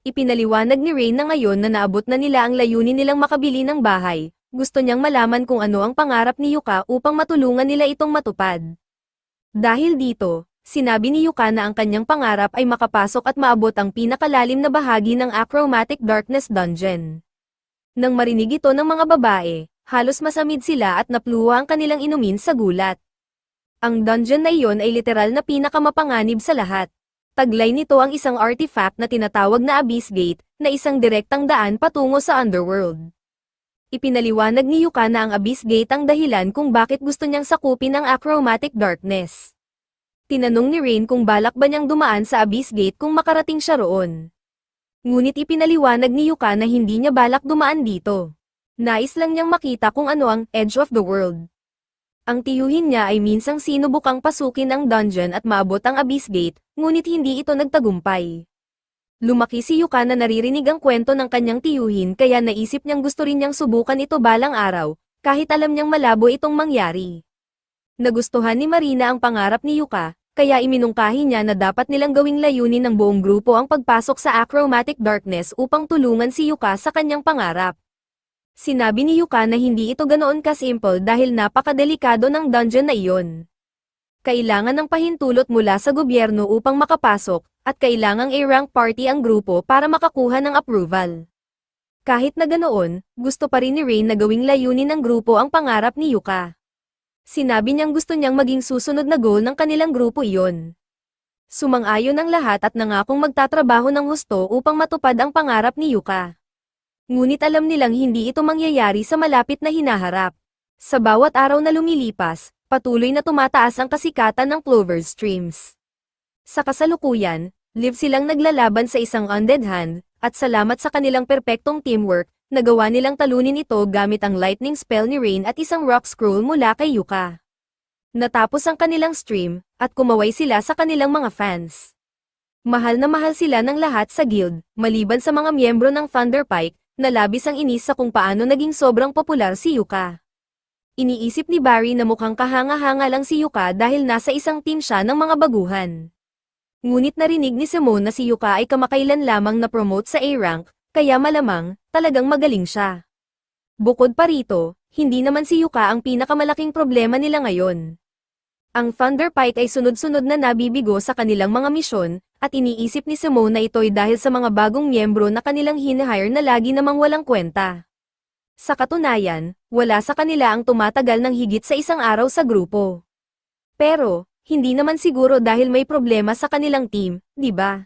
Ipinaliwanag ni Rain na ngayon na naabot na nila ang layunin nilang makabili ng bahay, gusto niyang malaman kung ano ang pangarap ni Yuka upang matulungan nila itong matupad. Dahil dito, sinabi ni Yuka na ang kanyang pangarap ay makapasok at maabot ang pinakalalim na bahagi ng Achromatic Darkness Dungeon. Nang marinig ito ng mga babae, halos masamid sila at napluwa ang kanilang inumin sa gulat. Ang dungeon na iyon ay literal na pinakamapanganib sa lahat. Taglay nito ang isang artifact na tinatawag na Abyss Gate, na isang direktang daan patungo sa Underworld. Ipinaliwanag ni Yuka na ang Abyss Gate ang dahilan kung bakit gusto niyang sakupin ang Achromatic Darkness. Tinanong ni Rain kung balak ba niyang dumaan sa Abyss Gate kung makarating siya roon. Ngunit ipinaliwanag ni Yuka na hindi niya balak dumaan dito. Nais lang niyang makita kung ano ang Edge of the World. Ang tiyuhin niya ay minsang sinubukang pasukin ang dungeon at maabot ang Abyss Gate, ngunit hindi ito nagtagumpay. Lumaki si Yuka na naririnig ang kwento ng kanyang tiyuhin kaya naisip niyang gusto rin niyang subukan ito balang araw, kahit alam niyang malabo itong mangyari. Nagustuhan ni Marina ang pangarap ni Yuka, kaya iminungkahi niya na dapat nilang gawing layunin ng buong grupo ang pagpasok sa Achromatic Darkness upang tulungan si Yuka sa kanyang pangarap. Sinabi ni Yuka na hindi ito ganoon ka-simple dahil napakadelikado ng dungeon na iyon. Kailangan ng pahintulot mula sa gobyerno upang makapasok, at kailangang A-rank party ang grupo para makakuha ng approval. Kahit na ganoon, gusto pa rin ni Rain na gawing layunin ng grupo ang pangarap ni Yuka. Sinabi niyang gusto niyang maging susunod na goal ng kanilang grupo iyon. Sumang-ayon ang lahat at nangakong magtatrabaho ng husto upang matupad ang pangarap ni Yuka. Ngunit alam nilang hindi ito mangyayari sa malapit na hinaharap. Sa bawat araw na lumilipas, patuloy na tumataas ang kasikatan ng Clover Streams. Sa kasalukuyan, live silang naglalaban sa isang undead hand, at salamat sa kanilang perpektong teamwork, nagawa nilang talunin ito gamit ang lightning spell ni Rain at isang rock scroll mula kay Yuka. Natapos ang kanilang stream, at kumaway sila sa kanilang mga fans. Mahal na mahal sila ng lahat sa guild, maliban sa mga miyembro ng Thunderpike, na labis ang inis sa kung paano naging sobrang popular si Yuka. Iniisip ni Barry na mukhang kahanga-hanga lang si Yuka dahil nasa isang team siya ng mga baguhan. Ngunit narinig ni Simone na si Yuka ay kamakailan lamang na-promote sa A-rank, kaya malamang, talagang magaling siya. Bukod pa rito, hindi naman si Yuka ang pinakamalaking problema nila ngayon. Ang Thunderpike ay sunod-sunod na nabibigo sa kanilang mga misyon, at iniisip ni Simone na ito'y dahil sa mga bagong miyembro na kanilang hinihire na lagi namang walang kwenta. Sa katunayan, wala sa kanila ang tumatagal ng higit sa isang araw sa grupo. Pero, hindi naman siguro dahil may problema sa kanilang team, di ba?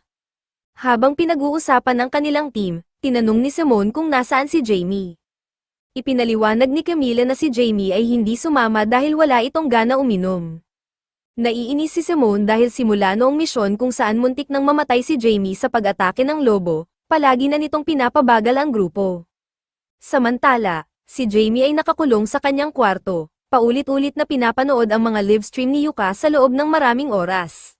Habang pinag-uusapan ng kanilang team, tinanong ni Simone kung nasaan si Jamie. Ipinaliwanag ni Camila na si Jamie ay hindi sumama dahil wala itong gana uminom. Naiinis si Simone dahil simula noong misyon kung saan muntik nang mamatay si Jamie sa pag-atake ng lobo, palagi na nitong pinapabagal ang grupo. Samantala, si Jamie ay nakakulong sa kanyang kwarto, paulit-ulit na pinapanood ang mga livestream ni Yuka sa loob ng maraming oras.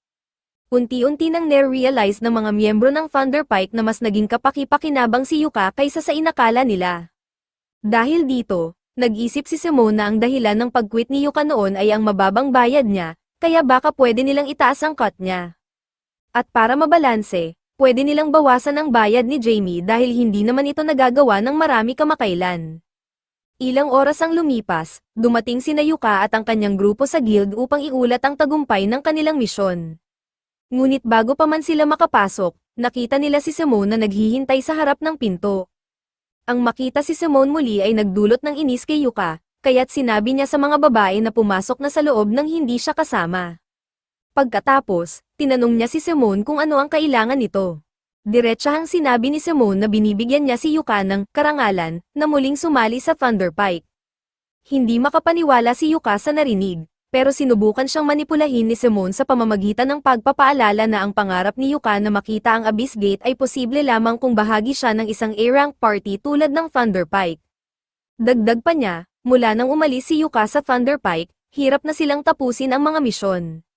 Unti-unti nang na-realize ng mga miyembro ng Thunderpike na mas naging kapaki-pakinabang si Yuka kaysa sa inakala nila. Dahil dito, nag-isip si Simone na ang dahilan ng pag-quit ni Yuka noon ay ang mababang bayad niya, kaya baka pwede nilang itaas ang cut niya. At para mabalanse, pwede nilang bawasan ang bayad ni Jamie dahil hindi naman ito nagagawa ng marami kamakailan. Ilang oras ang lumipas, dumating sina Yuka at ang kanyang grupo sa guild upang iulat ang tagumpay ng kanilang misyon. Ngunit bago pa man sila makapasok, nakita nila si Simone na naghihintay sa harap ng pinto. Ang makita si Simone muli ay nagdulot ng inis kay Yuka, kaya't sinabi niya sa mga babae na pumasok na sa loob nang hindi siya kasama. Pagkatapos, tinanong niya si Simone kung ano ang kailangan nito. Diretsahang sinabi ni Simone na binibigyan niya si Yuka ng karangalan na muling sumali sa Thunderpike. Hindi makapaniwala si Yuka sa narinig, pero sinubukan siyang manipulahin ni Simone sa pamamagitan ng pagpapaalala na ang pangarap ni Yuka na makita ang Abyss Gate ay posible lamang kung bahagi siya ng isang A-rank party tulad ng Thunderpike. Dagdag pa niya, mula nang umalis si Yuka sa Thunderpike, hirap na silang tapusin ang mga misyon.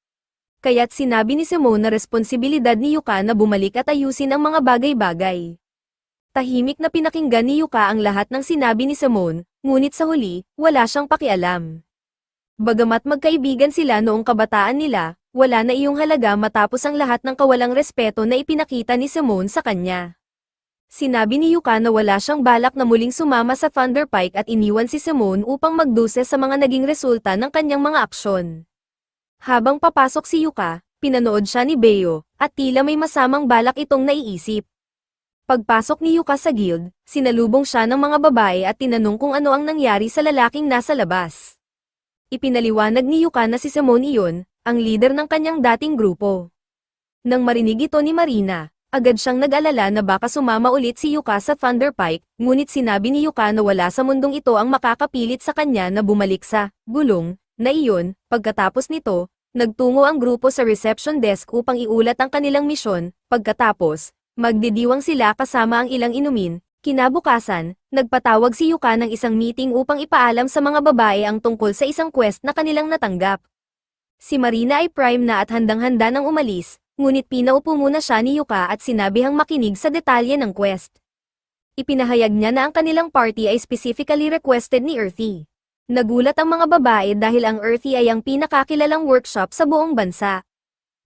Kaya't sinabi ni Simone na responsibilidad ni Yuka na bumalik at ayusin ang mga bagay-bagay. Tahimik na pinakinggan ni Yuka ang lahat ng sinabi ni Simone, ngunit sa huli, wala siyang pakialam. Bagamat magkaibigan sila noong kabataan nila, wala na iyong halaga matapos ang lahat ng kawalang respeto na ipinakita ni Simone sa kanya. Sinabi ni Yuka na wala siyang balak na muling sumama sa Thunderpike at iniwan si Simone upang magduse sa mga naging resulta ng kanyang mga aksyon. Habang papasok si Yuka, pinanood siya ni Beo, at tila may masamang balak itong naiisip. Pagpasok ni Yuka sa guild, sinalubong siya ng mga babae at tinanong kung ano ang nangyari sa lalaking nasa labas. Ipinaliwanag ni Yuka na si Simone iyon, ang leader ng kanyang dating grupo. Nang marinig ito ni Marina, agad siyang nag-alala na baka sumama ulit si Yuka sa Thunderpike, ngunit sinabi ni Yuka na wala sa mundong ito ang makakapilit sa kanya na bumalik sa gulong na iyon. Pagkatapos nito, nagtungo ang grupo sa reception desk upang iulat ang kanilang misyon. Pagkatapos, magdidiwang sila kasama ang ilang inumin. Kinabukasan, nagpatawag si Yuka ng isang meeting upang ipaalam sa mga babae ang tungkol sa isang quest na kanilang natanggap. Si Marina ay prime na at handang-handa nang umalis, ngunit pinaupo muna siya ni Yuka at sinabihang makinig sa detalye ng quest. Ipinahayag niya na ang kanilang party ay specifically requested ni Earthy. Nagulat ang mga babae dahil ang Earthy ay ang pinakakilalang workshop sa buong bansa.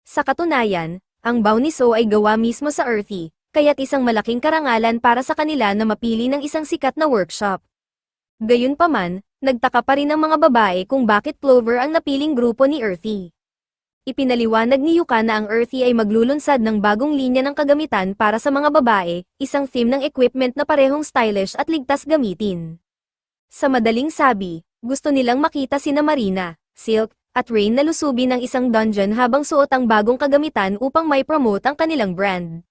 Sa katunayan, ang Bauniso ay gawa mismo sa Earthy, kaya't isang malaking karangalan para sa kanila na mapili ng isang sikat na workshop. Gayunpaman, nagtaka pa rin ang mga babae kung bakit Clover ang napiling grupo ni Earthy. Ipinaliwanag ni Yuka na ang Earthy ay maglulunsad ng bagong linya ng kagamitan para sa mga babae, isang theme ng equipment na parehong stylish at ligtas gamitin. Sa madaling sabi, gusto nilang makita sina Marina, Silk, at Rain na lusubin ng isang dungeon habang suot ang bagong kagamitan upang may promote ang kanilang brand.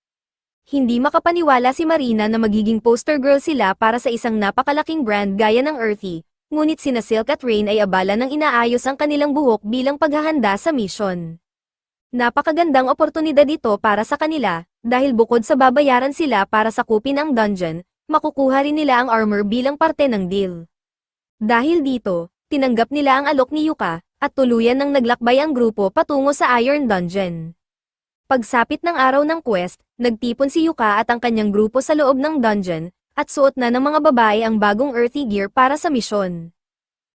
Hindi makapaniwala si Marina na magiging poster girl sila para sa isang napakalaking brand gaya ng Earthy, ngunit sina Silk at Rain ay abala ng inaayos ang kanilang buhok bilang paghahanda sa mission. Napakagandang oportunidad ito para sa kanila, dahil bukod sa babayaran sila para sakupin ang dungeon, makukuha rin nila ang armor bilang parte ng deal. Dahil dito, tinanggap nila ang alok ni Yuka, at tuluyan nang naglakbay ang grupo patungo sa Iron Dungeon. Pagsapit ng araw ng quest, nagtipon si Yuka at ang kanyang grupo sa loob ng dungeon, at suot na ng mga babae ang bagong Earthy gear para sa misyon.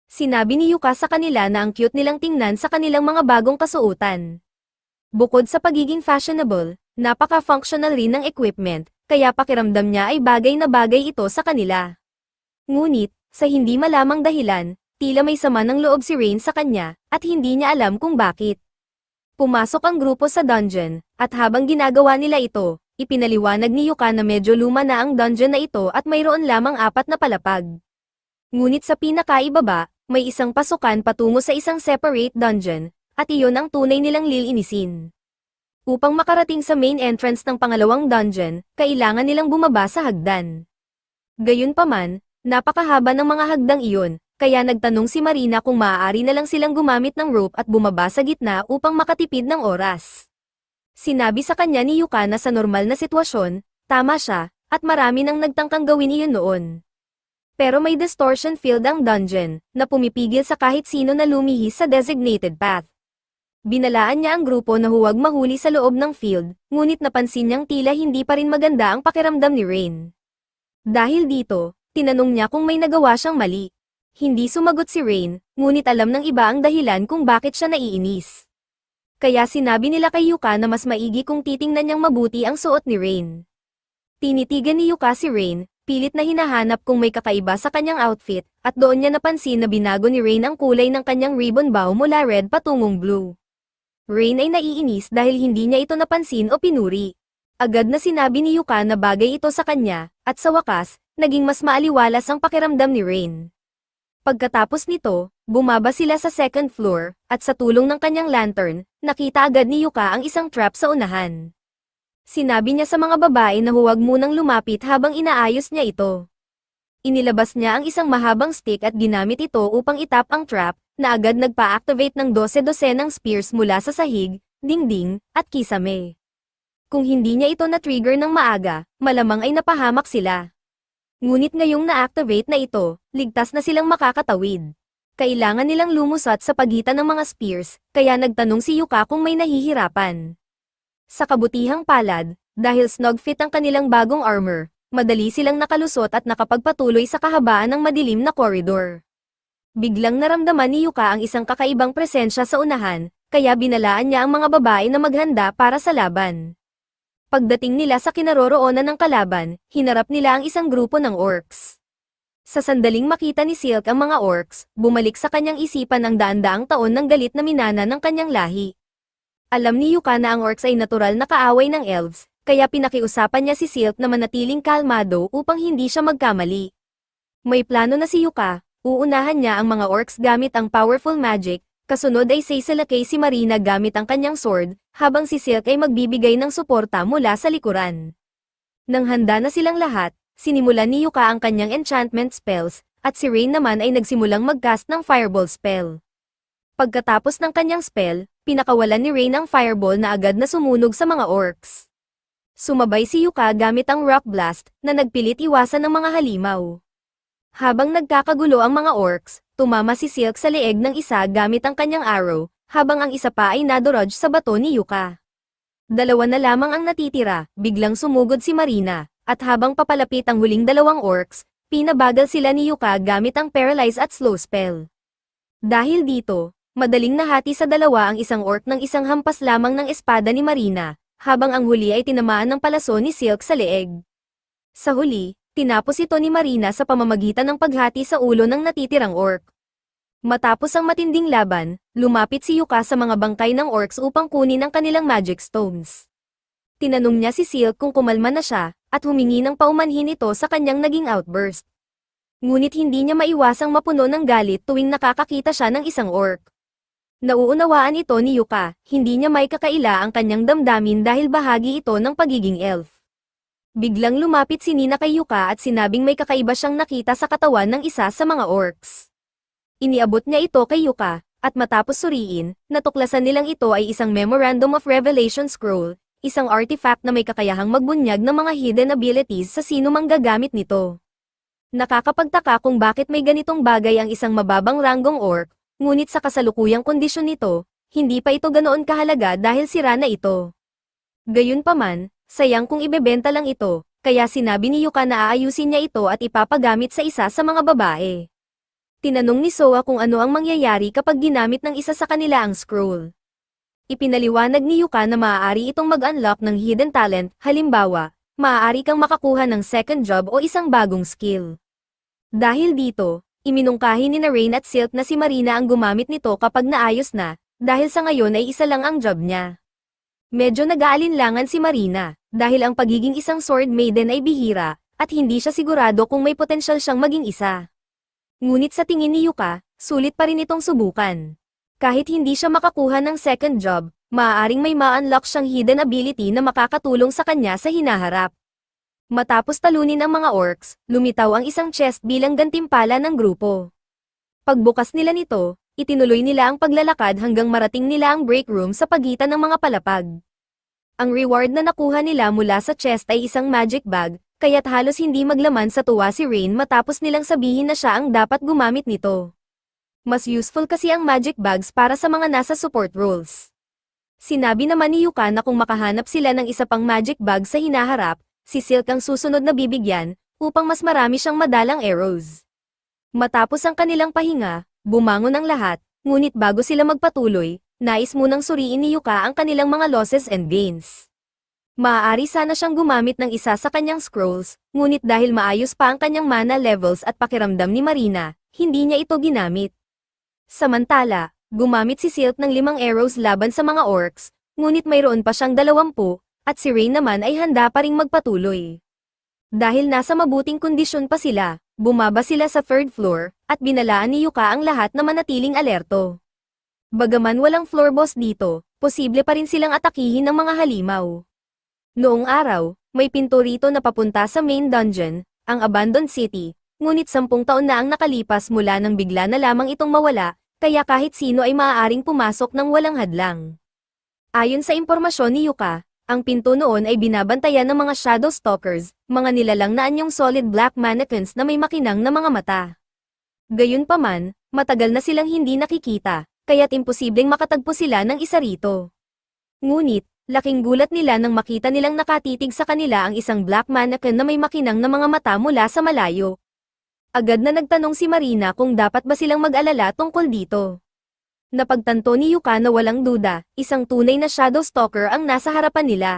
Sinabi ni Yuka sa kanila na ang cute nilang tingnan sa kanilang mga bagong kasuotan. Bukod sa pagiging fashionable, napaka-functional rin ng equipment, kaya pakiramdam niya ay bagay na bagay ito sa kanila. Ngunit, sa hindi malamang dahilan, tila may sama ng loob si Rain sa kanya, at hindi niya alam kung bakit. Pumasok ang grupo sa dungeon, at habang ginagawa nila ito, ipinaliwanag ni Yuka na medyo luma na ang dungeon na ito at mayroon lamang 4 na palapag. Ngunit sa pinakaibaba, may isang pasukan patungo sa isang separate dungeon, at iyon ang tunay nilang lilinisin. Upang makarating sa main entrance ng pangalawang dungeon, kailangan nilang bumaba sa hagdan. Gayunpaman, napakahaba ng mga hagdang iyon, kaya nagtanong si Marina kung maaari na lang silang gumamit ng rope at bumaba sa gitna upang makatipid ng oras. Sinabi sa kanya ni Yuka na sa normal na sitwasyon, tama siya, at marami nang nagtangkang gawin iyon noon. Pero may distortion field ang dungeon, na pumipigil sa kahit sino na lumihis sa designated path. Binalaan niya ang grupo na huwag mahuli sa loob ng field, ngunit napansin niyang tila hindi pa rin maganda ang pakiramdam ni Rain. Dahil dito, tinanong niya kung may nagawa siyang mali. Hindi sumagot si Rain, ngunit alam ng iba ang dahilan kung bakit siya naiinis. Kaya sinabi nila kay Yuka na mas maigi kung titingnan niyang mabuti ang suot ni Rain. Tinitigan ni Yuka si Rain, pilit na hinahanap kung may kakaiba sa kanyang outfit, at doon niya napansin na binago ni Rain ang kulay ng kanyang ribbon bow mula red patungong blue. Rain ay naiinis dahil hindi niya ito napansin o pinuri. Agad na sinabi ni Yuka na bagay ito sa kanya, at sa wakas, naging mas maaliwalas ang pakiramdam ni Rain. Pagkatapos nito, bumaba sila sa second floor, at sa tulong ng kanyang lantern, nakita agad ni Yuka ang isang trap sa unahan. Sinabi niya sa mga babae na huwag munang lumapit habang inaayos niya ito. Inilabas niya ang isang mahabang stick at ginamit ito upang itap ang trap, na agad nagpa-activate ng 12-dosenang spears mula sa sahig, dingding, at kisame. Kung hindi niya ito na-trigger ng maaga, malamang ay napahamak sila. Ngunit ngayong na-activate na ito, ligtas na silang makakatawid. Kailangan nilang lumusot sa pagitan ng mga spears, kaya nagtanong si Yuka kung may nahihirapan. Sa kabutihang palad, dahil snug fit ang kanilang bagong armor, madali silang nakalusot at nakapagpatuloy sa kahabaan ng madilim na koridor. Biglang naramdaman ni Yuka ang isang kakaibang presensya sa unahan, kaya binalaan niya ang mga babae na maghanda para sa laban. Pagdating nila sa kinaroroonan ng kalaban, hinarap nila ang isang grupo ng orcs. Sa sandaling makita ni Silk ang mga orcs, bumalik sa kanyang isipan ang daan-daang taon ng galit na minana ng kanyang lahi. Alam ni Yuka na ang orcs ay natural na kaaway ng elves, kaya pinakiusapan niya si Silk na manatiling kalmado upang hindi siya magkamali. May plano na si Yuka, uunahan niya ang mga orcs gamit ang powerful magic, kasunod ay saisalakay si Marina gamit ang kanyang sword, habang si Silk ay magbibigay ng suporta mula sa likuran. Nang handa na silang lahat, sinimulan ni Yuka ang kanyang enchantment spells, at si Rain naman ay nagsimulang mag-cast ng fireball spell. Pagkatapos ng kanyang spell, pinakawalan ni Rain ang fireball na agad na sumunog sa mga orcs. Sumabay si Yuka gamit ang rock blast, na nagpilit iwasan ng mga halimaw. Habang nagkakagulo ang mga orcs, tumama si Silk sa leeg ng isa gamit ang kanyang arrow, habang ang isa pa ay nadodge sa bato ni Yuka. Dalawa na lamang ang natitira, biglang sumugod si Marina, at habang papalapit ang huling dalawang orcs, pinabagal sila ni Yuka gamit ang paralyze at slow spell. Dahil dito, madaling nahati sa dalawa ang isang orc ng isang hampas lamang ng espada ni Marina, habang ang huli ay tinamaan ng palaso ni Silk sa leeg. Sa huli, tinapos ito ni Marina sa pamamagitan ng paghati sa ulo ng natitirang orc. Matapos ang matinding laban, lumapit si Yuka sa mga bangkay ng orcs upang kunin ang kanilang magic stones. Tinanong niya si Silk kung kumalma na siya, at humingi ng paumanhin ito sa kanyang naging outburst. Ngunit hindi niya maiwasang mapuno ng galit tuwing nakakakita siya ng isang orc. Nauunawaan ito ni Yuka, hindi niya may kakaila ang kanyang damdamin dahil bahagi ito ng pagiging elf. Biglang lumapit si Nina kay Yuka at sinabing may kakaiba siyang nakita sa katawan ng isa sa mga orcs. Iniabot niya ito kay Yuka, at matapos suriin, natuklasan nilang ito ay isang Memorandum of Revelation Scroll, isang artifact na may kakayahang magbunyag ng mga hidden abilities sa sino mang gagamit nito. Nakakapagtaka kung bakit may ganitong bagay ang isang mababang ranggong orc, ngunit sa kasalukuyang kondisyon nito, hindi pa ito ganoon kahalaga dahil sira na ito. Gayunpaman, sayang kung ibebenta lang ito, kaya sinabi ni Yuka na aayusin niya ito at ipapagamit sa isa sa mga babae. Tinanong ni Soa kung ano ang mangyayari kapag ginamit ng isa sa kanila ang scroll. Ipinaliwanag ni Yuka na maaari itong mag-unlock ng hidden talent, halimbawa, maaari kang makakuha ng second job o isang bagong skill. Dahil dito, iminungkahi ni Rain at Silk na si Marina ang gumamit nito kapag naayos na, dahil sa ngayon ay isa lang ang job niya. Medyo nag-aalinlangan si Marina, dahil ang pagiging isang sword maiden ay bihira, at hindi siya sigurado kung may potensyal siyang maging isa. Ngunit sa tingin ni Yuka, sulit pa rin itong subukan. Kahit hindi siya makakuha ng second job, maaaring may ma-unlock siyang hidden ability na makakatulong sa kanya sa hinaharap. Matapos talunin ang mga orcs, lumitaw ang isang chest bilang gantimpala ng grupo. Pagbukas nila nito, itinuloy nila ang paglalakad hanggang marating nila ang break room sa pagitan ng mga palapag. Ang reward na nakuha nila mula sa chest ay isang magic bag, kaya't halos hindi maglaman sa tuwa si Rain matapos nilang sabihin na siya ang dapat gumamit nito. Mas useful kasi ang magic bags para sa mga nasa support roles. Sinabi naman ni Yuka na kung makahanap sila ng isa pang magic bag sa hinaharap, si Silk ang susunod na bibigyan, upang mas marami siyang madalang arrows. Matapos ang kanilang pahinga, bumangon ang lahat, ngunit bago sila magpatuloy, nais munang suriin ni Yuka ang kanilang mga losses and gains. Maaari sana siyang gumamit ng isa sa kanyang scrolls, ngunit dahil maayos pa ang kanyang mana levels at pakiramdam ni Marina, hindi niya ito ginamit. Samantala, gumamit si Silk ng 5 arrows laban sa mga orcs, ngunit mayroon pa siyang 20, at si Rain naman ay handa pa ring magpatuloy. Dahil nasa mabuting kondisyon pa sila, bumaba sila sa 3rd floor, at binalaan ni Yuka ang lahat na manatiling alerto. Bagaman walang floor boss dito, posible pa rin silang atakihin ng mga halimaw. Noong araw, may pinto rito na papunta sa main dungeon, ang Abandoned City, ngunit 10 taon na ang nakalipas mula nang bigla na lamang itong mawala, kaya kahit sino ay maaaring pumasok ng walang hadlang. Ayon sa impormasyon ni Yuka, ang pinto noon ay binabantayan ng mga Shadow Stalkers, mga nilalang na anyong solid black mannequins na may makinang na mga mata. Gayunpaman, matagal na silang hindi nakikita, kaya't imposibleng makatagpo sila ng isa rito. Ngunit, laking gulat nila nang makita nilang nakatitig sa kanila ang isang black mannequin na may makinang na mga mata mula sa malayo. Agad na nagtanong si Marina kung dapat ba silang mag-alala tungkol dito. Napagtanto ni Yuka na walang duda, isang tunay na Shadow Stalker ang nasa harapan nila.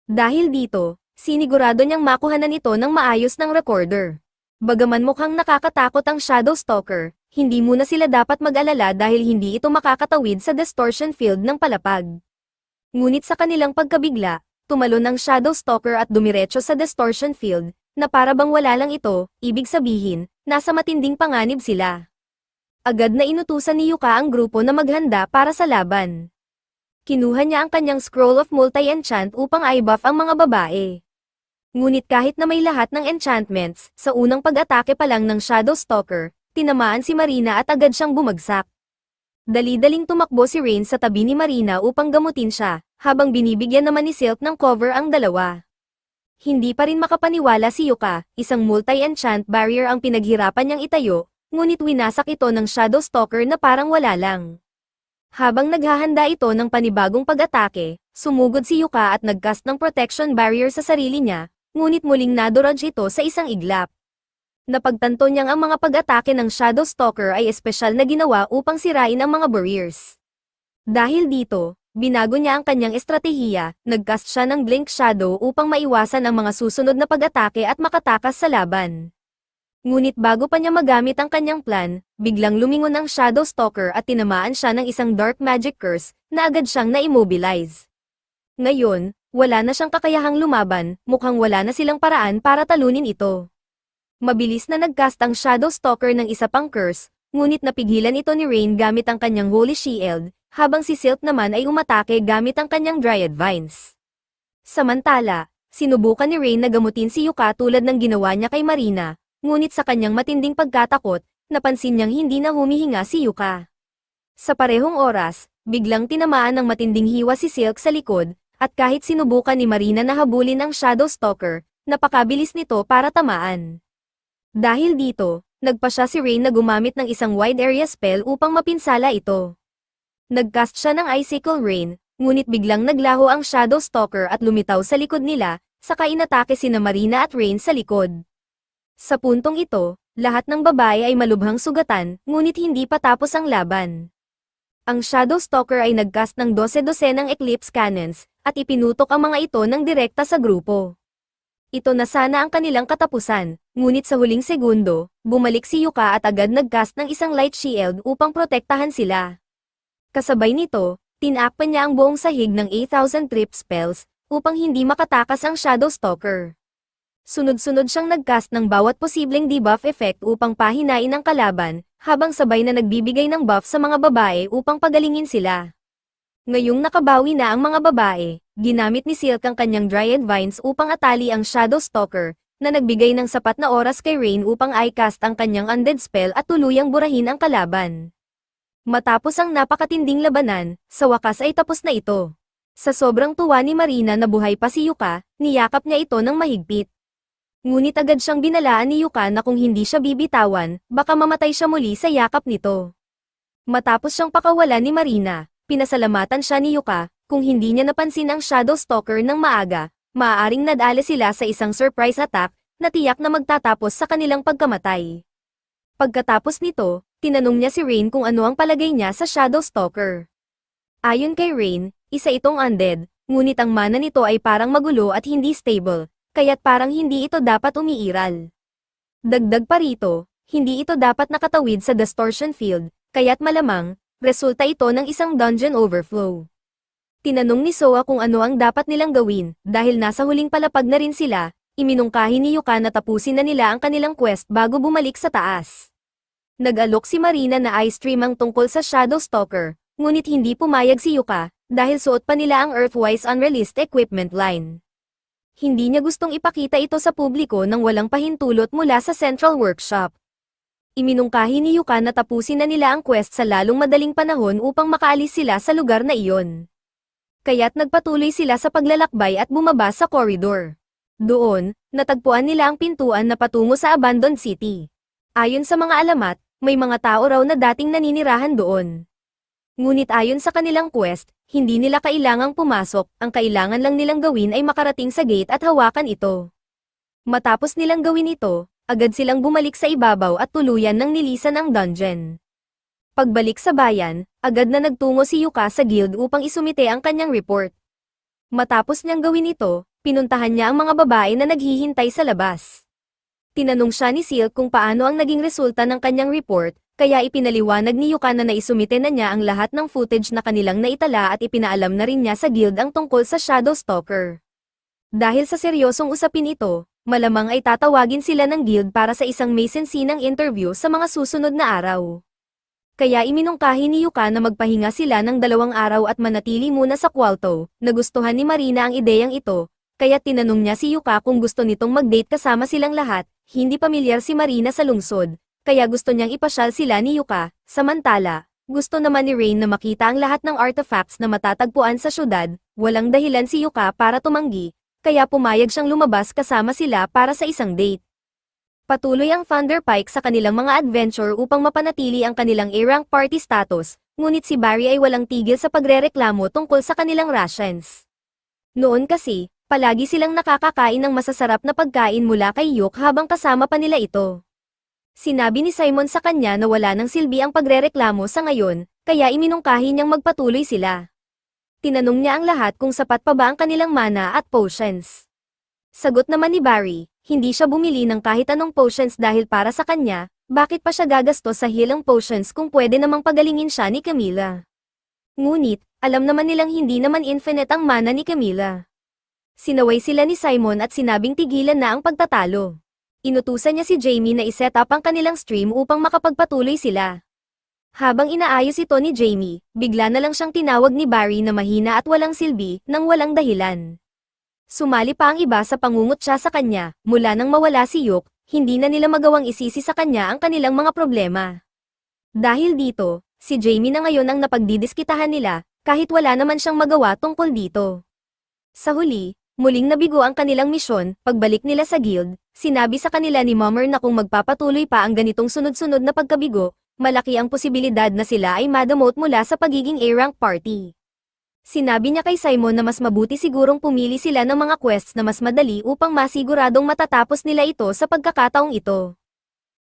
Dahil dito, sinigurado niyang makuhanan ito ng maayos ng recorder. Bagaman mukhang nakakatakot ang Shadow Stalker, hindi muna sila dapat mag-alala dahil hindi ito makakatawid sa distortion field ng palapag. Ngunit sa kanilang pagkabigla, tumalon ang Shadow Stalker at dumiretso sa distortion field, na para bang wala lang ito, ibig sabihin, nasa matinding panganib sila. Agad na inutusan ni Yuka ang grupo na maghanda para sa laban. Kinuha niya ang kanyang scroll of multi-enchant upang i-buff ang mga babae. Ngunit kahit na may lahat ng enchantments, sa unang pag-atake pa lang ng Shadow Stalker, tinamaan si Marina at agad siyang bumagsak. Dali-daling tumakbo si Rain sa tabi ni Marina upang gamutin siya, habang binibigyan naman ni Silk ng cover ang dalawa. Hindi pa rin makapaniwala si Yuka, isang multi-enchant barrier ang pinaghirapan niyang itayo, ngunit winasak ito ng Shadow Stalker na parang wala lang. Habang naghahanda ito ng panibagong pag-atake, sumugod si Yuka at nagcast ng protection barrier sa sarili niya, ngunit muling nadodge ito sa isang iglap. Napagtanto niyang ang mga pag-atake ng Shadow Stalker ay espesyal na ginawa upang sirain ang mga barriers. Dahil dito, binago niya ang kanyang estratehiya, nagcast siya ng Blink Shadow upang maiwasan ang mga susunod na pag-atake at makatakas sa laban. Ngunit bago pa niya magamit ang kanyang plan, biglang lumingon ang Shadow Stalker at tinamaan siya ng isang Dark Magic Curse, na agad siyang na-immobilize. Ngayon, wala na siyang kakayahang lumaban, mukhang wala na silang paraan para talunin ito. Mabilis na nagcast ang Shadow Stalker ng isa pang curse, ngunit napigilan ito ni Rain gamit ang kanyang Holy Shield, habang si Silk naman ay umatake gamit ang kanyang Dryad Vines. Samantala, sinubukan ni Rain na gamutin si Yuka tulad ng ginawa niya kay Marina, ngunit sa kanyang matinding pagkatakot, napansin niyang hindi na humihinga si Yuka. Sa parehong oras, biglang tinamaan ng matinding hiwa si Silk sa likod, at kahit sinubukan ni Marina na habulin ang Shadow Stalker, napakabilis nito para tamaan. Dahil dito, nagpa siya si Rain na gumamit ng isang wide area spell upang mapinsala ito. Nagcast siya ng Icicle Rain, ngunit biglang naglaho ang Shadow Stalker at lumitaw sa likod nila, saka inatake sina Marina at Rain sa likod. Sa puntong ito, lahat ng babae ay malubhang sugatan, ngunit hindi pa tapos ang laban. Ang Shadow Stalker ay nagcast ng 12-12 ng Eclipse Cannons, at ipinutok ang mga ito ng direkta sa grupo. Ito na sana ang kanilang katapusan, ngunit sa huling segundo, bumalik si Yuka at agad nagcast ng isang Light Shield upang protektahan sila. Kasabay nito, tinakpan niya ang buong sahig ng 8,000 trip spells, upang hindi makatakas ang Shadow Stalker. Sunod-sunod siyang nagcast ng bawat posibleng debuff effect upang pahinain ang kalaban, habang sabay na nagbibigay ng buff sa mga babae upang pagalingin sila. Ngayong nakabawi na ang mga babae, ginamit ni Silk ang kanyang Dryad Vines upang atali ang Shadow Stalker, na nagbigay ng sapat na oras kay Rain upang i-cast ang kanyang undead spell at tuluyang burahin ang kalaban. Matapos ang napakatinding labanan, sa wakas ay tapos na ito. Sa sobrang tuwa ni Marina na buhay pa si Yuka, niyakap niya ito ng mahigpit. Ngunit agad siyang binalaan ni Yuka na kung hindi siya bibitawan, baka mamatay siya muli sa yakap nito. Matapos siyang pakawalan ni Marina, pinasalamatan siya ni Yuka, kung hindi niya napansin ang Shadow Stalker ng maaga, maaaring nadali sila sa isang surprise attack, na tiyak na magtatapos sa kanilang pagkamatay. Pagkatapos nito, tinanong niya si Rain kung ano ang palagay niya sa Shadow Stalker. Ayon kay Rain, isa itong undead, Ngunit ang mana nito ay parang magulo at hindi stable, kaya't parang hindi ito dapat umiiral. Dagdag pa rito, hindi ito dapat nakatawid sa distortion field, kaya't malamang, resulta ito ng isang dungeon overflow. Tinanong ni Soa kung ano ang dapat nilang gawin, dahil nasa huling palapag na rin sila, iminungkahi ni Yuka na tapusin na nila ang kanilang quest bago bumalik sa taas. Nag-alok si Marina na ice stream ang tungkol sa Shadow Stalker, ngunit hindi pumayag si Yuka, dahil suot pa nila ang Earthwise unreleased equipment line. Hindi niya gustong ipakita ito sa publiko nang walang pahintulot mula sa Central Workshop. Iminungkahi ni Yuka na tapusin na nila ang quest sa lalong madaling panahon upang makaalis sila sa lugar na iyon. Kaya't nagpatuloy sila sa paglalakbay at bumaba sa corridor. Doon, natagpuan nila ang pintuan na patungo sa Abandoned City. Ayon sa mga alamat, may mga tao raw na dating naninirahan doon. Ngunit ayon sa kanilang quest, hindi nila kailangang pumasok, ang kailangan lang nilang gawin ay makarating sa gate at hawakan ito. Matapos nilang gawin ito, agad silang bumalik sa ibabaw at tuluyan ng nilisan ang dungeon. Pagbalik sa bayan, agad na nagtungo si Yuka sa guild upang isumite ang kanyang report. Matapos niyang gawin ito, pinuntahan niya ang mga babae na naghihintay sa labas. Tinanong siya ni Silk kung paano ang naging resulta ng kanyang report, kaya ipinaliwanag ni Yuka na naisumite na niya ang lahat ng footage na kanilang naitala at ipinaalam na rin niya sa guild ang tungkol sa Shadow Stalker. Dahil sa seryosong usapin ito, malamang ay tatawagin sila ng guild para sa isang may sensinang interview sa mga susunod na araw. Kaya iminungkahi ni Yuka na magpahinga sila ng 2 araw at manatili muna sa kwarto. Nagustuhan ni Marina ang ideyang ito, kaya tinanong niya si Yuka kung gusto nitong mag-date kasama silang lahat. Hindi pamilyar si Marina sa lungsod, kaya gusto niyang ipasyal sila ni Yuka. Samantala, gusto naman ni Rain na makita ang lahat ng artifacts na matatagpuan sa syudad. Walang dahilan si Yuka para tumanggi, kaya pumayag siyang lumabas kasama sila para sa isang date. Patuloy ang Thunder Pike sa kanilang mga adventure upang mapanatili ang kanilang A-rank party status, ngunit si Barry ay walang tigil sa pagrereklamo tungkol sa kanilang rations. Noon kasi, palagi silang nakakakain ng masasarap na pagkain mula kay Yook habang kasama pa nila ito. Sinabi ni Simon sa kanya na wala nang silbi ang pagrereklamo sa ngayon, kaya iminungkahi niyang magpatuloy sila. Tinanong niya ang lahat kung sapat pa ba ang kanilang mana at potions. Sagot naman ni Barry, hindi siya bumili ng kahit anong potions dahil para sa kanya, bakit pa siya gagastos sa healing potions kung pwede namang pagalingin siya ni Camilla. Ngunit, alam naman nilang hindi naman infinite ang mana ni Camilla. Sinaway sila ni Simon at sinabing tigilan na ang pagtatalo. Inutusan niya si Jamie na iset up ang kanilang stream upang makapagpatuloy sila. Habang inaayos ito ni Jamie, bigla na lang siyang tinawag ni Barry na mahina at walang silbi, nang walang dahilan. Sumali pa ang iba sa pangungot siya sa kanya, mula nang mawala si Yook, hindi na nila magawang isisi sa kanya ang kanilang mga problema. Dahil dito, si Jamie na ngayon ang napagdidiskitahan nila, kahit wala naman siyang magawa tungkol dito. Sa huli, muling nabigo ang kanilang misyon. Pagbalik nila sa guild, sinabi sa kanila ni Mummer na kung magpapatuloy pa ang ganitong sunod-sunod na pagkabigo, malaki ang posibilidad na sila ay ma-demote mula sa pagiging A-rank party. Sinabi niya kay Simon na mas mabuti sigurong pumili sila ng mga quests na mas madali upang masiguradong matatapos nila ito sa pagkakataong ito.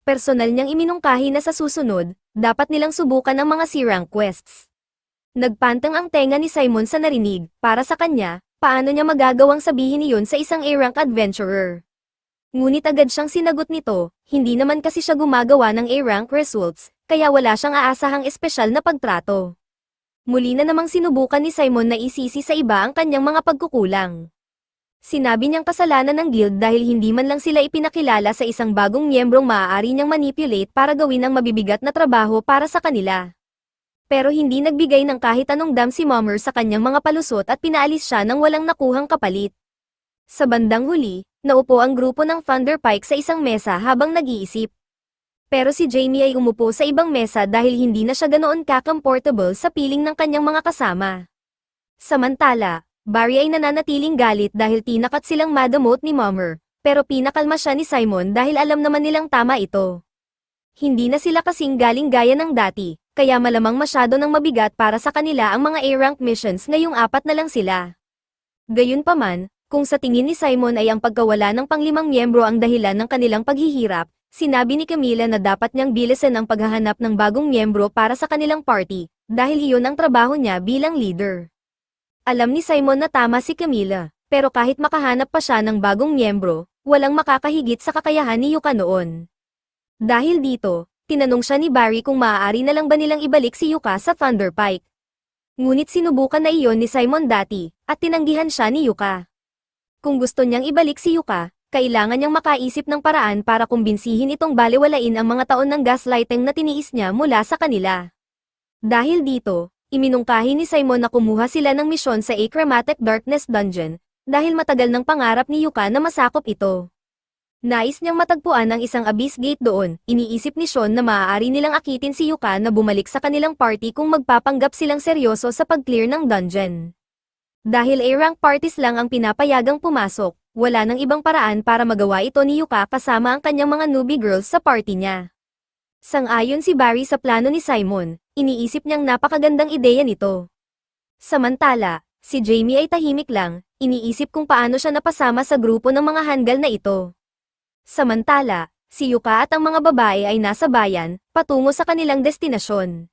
Personal niyang iminungkahi na sa susunod, dapat nilang subukan ang mga C-rank quests. Nagpantang ang tenga ni Simon sa narinig, para sa kanya, paano niya magagawang sabihin iyon sa isang A-rank adventurer. Ngunit agad siyang sinagot nito, hindi naman kasi siya gumagawa ng A-rank results, kaya wala siyang aasahang espesyal na pagtrato. Muli na namang sinubukan ni Simon na isisi sa iba ang kanyang mga pagkukulang. Sinabi niyang kasalanan ng guild dahil hindi man lang sila ipinakilala sa isang bagong miyembrong maaari niyang manipulate para gawin ang mabibigat na trabaho para sa kanila. Pero hindi nagbigay ng kahit anong dam si Mummer sa kanyang mga palusot at pinaalis siya nang walang nakuhang kapalit. Sa bandang huli, naupo ang grupo ng Thunder Pike sa isang mesa habang nag-iisip. Pero si Jamie ay umupo sa ibang mesa dahil hindi na siya ganoon ka-comfortable sa piling ng kanyang mga kasama. Samantala, Barry ay nananatiling galit dahil tinakat silang ma-demote ni Mummer, pero pinakalma siya ni Simon dahil alam naman nilang tama ito. Hindi na sila kasing galing gaya ng dati, kaya malamang masyado nang mabigat para sa kanila ang mga A-rank missions ngayong 4 na lang sila. Gayunpaman, kung sa tingin ni Simon ay ang pagkawala ng pang-5 miyembro ang dahilan ng kanilang paghihirap, sinabi ni Camilla na dapat niyang bilisan ang paghahanap ng bagong miyembro para sa kanilang party, dahil iyon ang trabaho niya bilang leader. Alam ni Simon na tama si Camila, pero kahit makahanap pa siya ng bagong miyembro, walang makakahigit sa kakayahan ni Yuka noon. Dahil dito, tinanong siya ni Barry kung maaari na lang ba nilang ibalik si Yuka sa Thunder Pike. Ngunit sinubukan na iyon ni Simon dati, at tinanggihan siya ni Yuka. Kung gusto niyang ibalik si Yuka, kailangan niyang makaisip ng paraan para kumbinsihin itong balewalain ang mga taon ng gaslighting na tiniis niya mula sa kanila. Dahil dito, iminungkahi ni Simon na kumuha sila ng misyon sa Achromatic Darkness Dungeon, dahil matagal ng pangarap ni Yuka na masakop ito. Nais niyang matagpuan ang isang abyss gate doon, iniisip ni Sean na maaari nilang akitin si Yuka na bumalik sa kanilang party kung magpapanggap silang seryoso sa pag-clear ng dungeon. Dahil A-rank parties lang ang pinapayagang pumasok, wala nang ibang paraan para magawa ito ni Yuka kasama ang kanyang mga newbie girls sa party niya. Sang-ayon si Barry sa plano ni Simon, iniisip niyang napakagandang ideya nito. Samantala, si Jamie ay tahimik lang, iniisip kung paano siya napasama sa grupo ng mga handgal na ito. Samantala, si Yuka at ang mga babae ay nasa bayan, patungo sa kanilang destinasyon.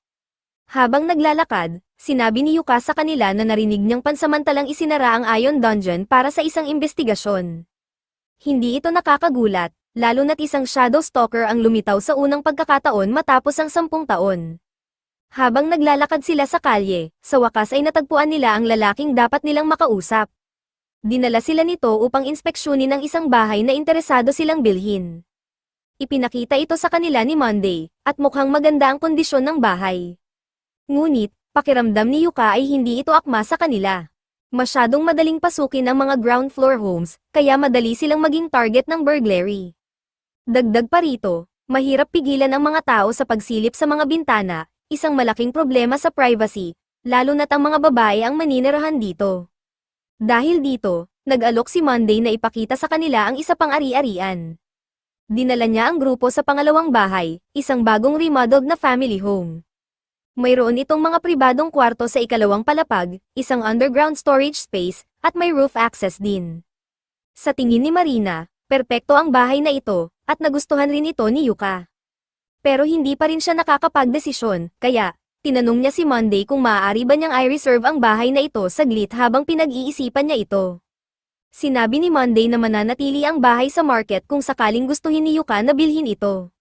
Habang naglalakad, sinabi ni Yuka sa kanila na narinig niyang pansamantalang isinara ang Iron Dungeon para sa isang investigasyon. Hindi ito nakakagulat, lalo na't isang Shadow Stalker ang lumitaw sa unang pagkakataon matapos ang 10 taon. Habang naglalakad sila sa kalye, sa wakas ay natagpuan nila ang lalaking dapat nilang makausap. Dinala sila nito upang inspeksyonin ang isang bahay na interesado silang bilhin. Ipinakita ito sa kanila ni Monday, at mukhang maganda ang kondisyon ng bahay. Ngunit, pakiramdam ni Yuka ay hindi ito akma sa kanila. Masyadong madaling pasukin ang mga ground floor homes, kaya madali silang maging target ng burglary. Dagdag pa rito, mahirap pigilan ang mga tao sa pagsilip sa mga bintana, isang malaking problema sa privacy, lalo na't ang mga babae ang maninirahan dito. Dahil dito, nag-alok si Monday na ipakita sa kanila ang isa pang ari-arian. Dinala niya ang grupo sa pangalawang bahay, isang bagong remodeled na family home. Mayroon itong mga pribadong kwarto sa ikalawang palapag, isang underground storage space, at may roof access din. Sa tingin ni Marina, perpekto ang bahay na ito, at nagustuhan rin ito ni Yuka. Pero hindi pa rin siya nakakapagdesisyon, kaya, tinanong niya si Monday kung maaari ba niyang i-reserve ang bahay na ito saglit habang pinag-iisipan niya ito. Sinabi ni Monday na mananatili ang bahay sa market kung sakaling gustuhin ni Yuka na bilhin ito.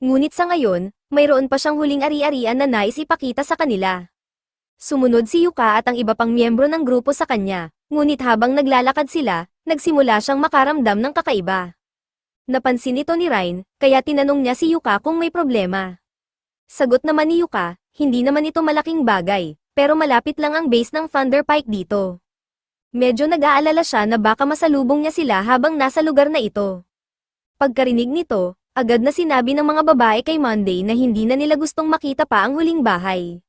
Ngunit sa ngayon, mayroon pa siyang huling ari-arian na nais ipakita sa kanila. Sumunod si Yuka at ang iba pang miyembro ng grupo sa kanya, ngunit habang naglalakad sila, nagsimula siyang makaramdam ng kakaiba. Napansin ito ni Ryan, kaya tinanong niya si Yuka kung may problema. Sagot naman ni Yuka, hindi naman ito malaking bagay, pero malapit lang ang base ng Thunder Pike dito. Medyo nag-aalala siya na baka masalubong niya sila habang nasa lugar na ito. Pagkarinig nito, agad na sinabi ng mga babae kay Monday na hindi na nila gustong makita pa ang huling bahay.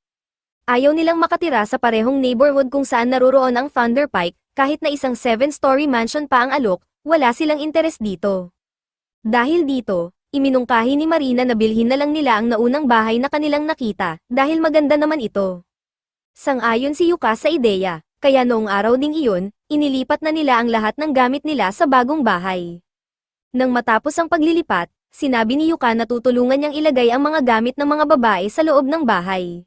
Ayaw nilang makatira sa parehong neighborhood kung saan naroroon ang Thunder Pike, kahit na isang 7-story mansion pa ang alok, wala silang interes dito. Dahil dito, iminungkahi ni Marina na bilhin na lang nila ang naunang bahay na kanilang nakita, dahil maganda naman ito. Sang-ayon si Yuka sa ideya, kaya noong araw ding iyon, inilipat na nila ang lahat ng gamit nila sa bagong bahay. Nang matapos ang paglilipat, sinabi ni Yuka na tutulungan niyang ilagay ang mga gamit ng mga babae sa loob ng bahay.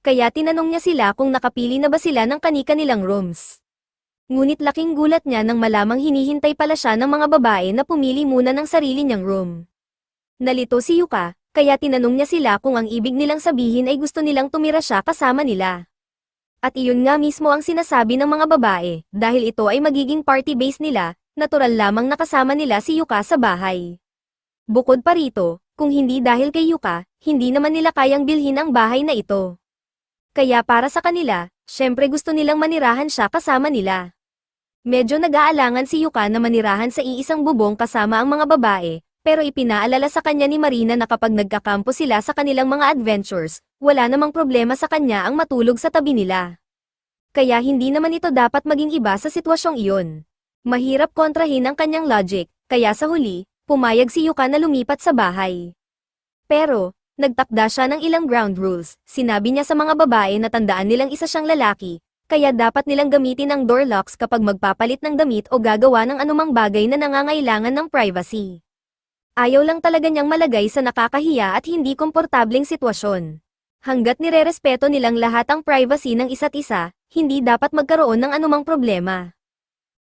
Kaya tinanong niya sila kung nakapili na ba sila ng kani-kanilang rooms. Ngunit laking gulat niya nang malamang hinihintay pala siya ng mga babae na pumili muna ng sarili niyang room. Nalito si Yuka, kaya tinanong niya sila kung ang ibig nilang sabihin ay gusto nilang tumira siya kasama nila. At iyon nga mismo ang sinasabi ng mga babae, dahil ito ay magiging party base nila, natural lamang nakasama nila si Yuka sa bahay. Bukod pa rito, kung hindi dahil kay Yuka, hindi naman nila kayang bilhin ang bahay na ito. Kaya para sa kanila, syempre gusto nilang manirahan siya kasama nila. Medyo nag-aalangan si Yuka na manirahan sa iisang bubong kasama ang mga babae, pero ipinaalala sa kanya ni Marina na kapag nagkakampo sila sa kanilang mga adventures, wala namang problema sa kanya ang matulog sa tabi nila. Kaya hindi naman ito dapat maging iba sa sitwasyong iyon. Mahirap kontrahin ang kanyang logic, kaya sa huli, pumayag si Yuka na lumipat sa bahay. Pero, nagtakda siya ng ilang ground rules. Sinabi niya sa mga babae na tandaan nilang isa siyang lalaki, kaya dapat nilang gamitin ang door locks kapag magpapalit ng damit o gagawa ng anumang bagay na nangangailangan ng privacy. Ayaw lang talaga niyang malagay sa nakakahiya at hindi komportableng sitwasyon. Hanggat nirerespeto nilang lahat ang privacy ng isa't isa, hindi dapat magkaroon ng anumang problema.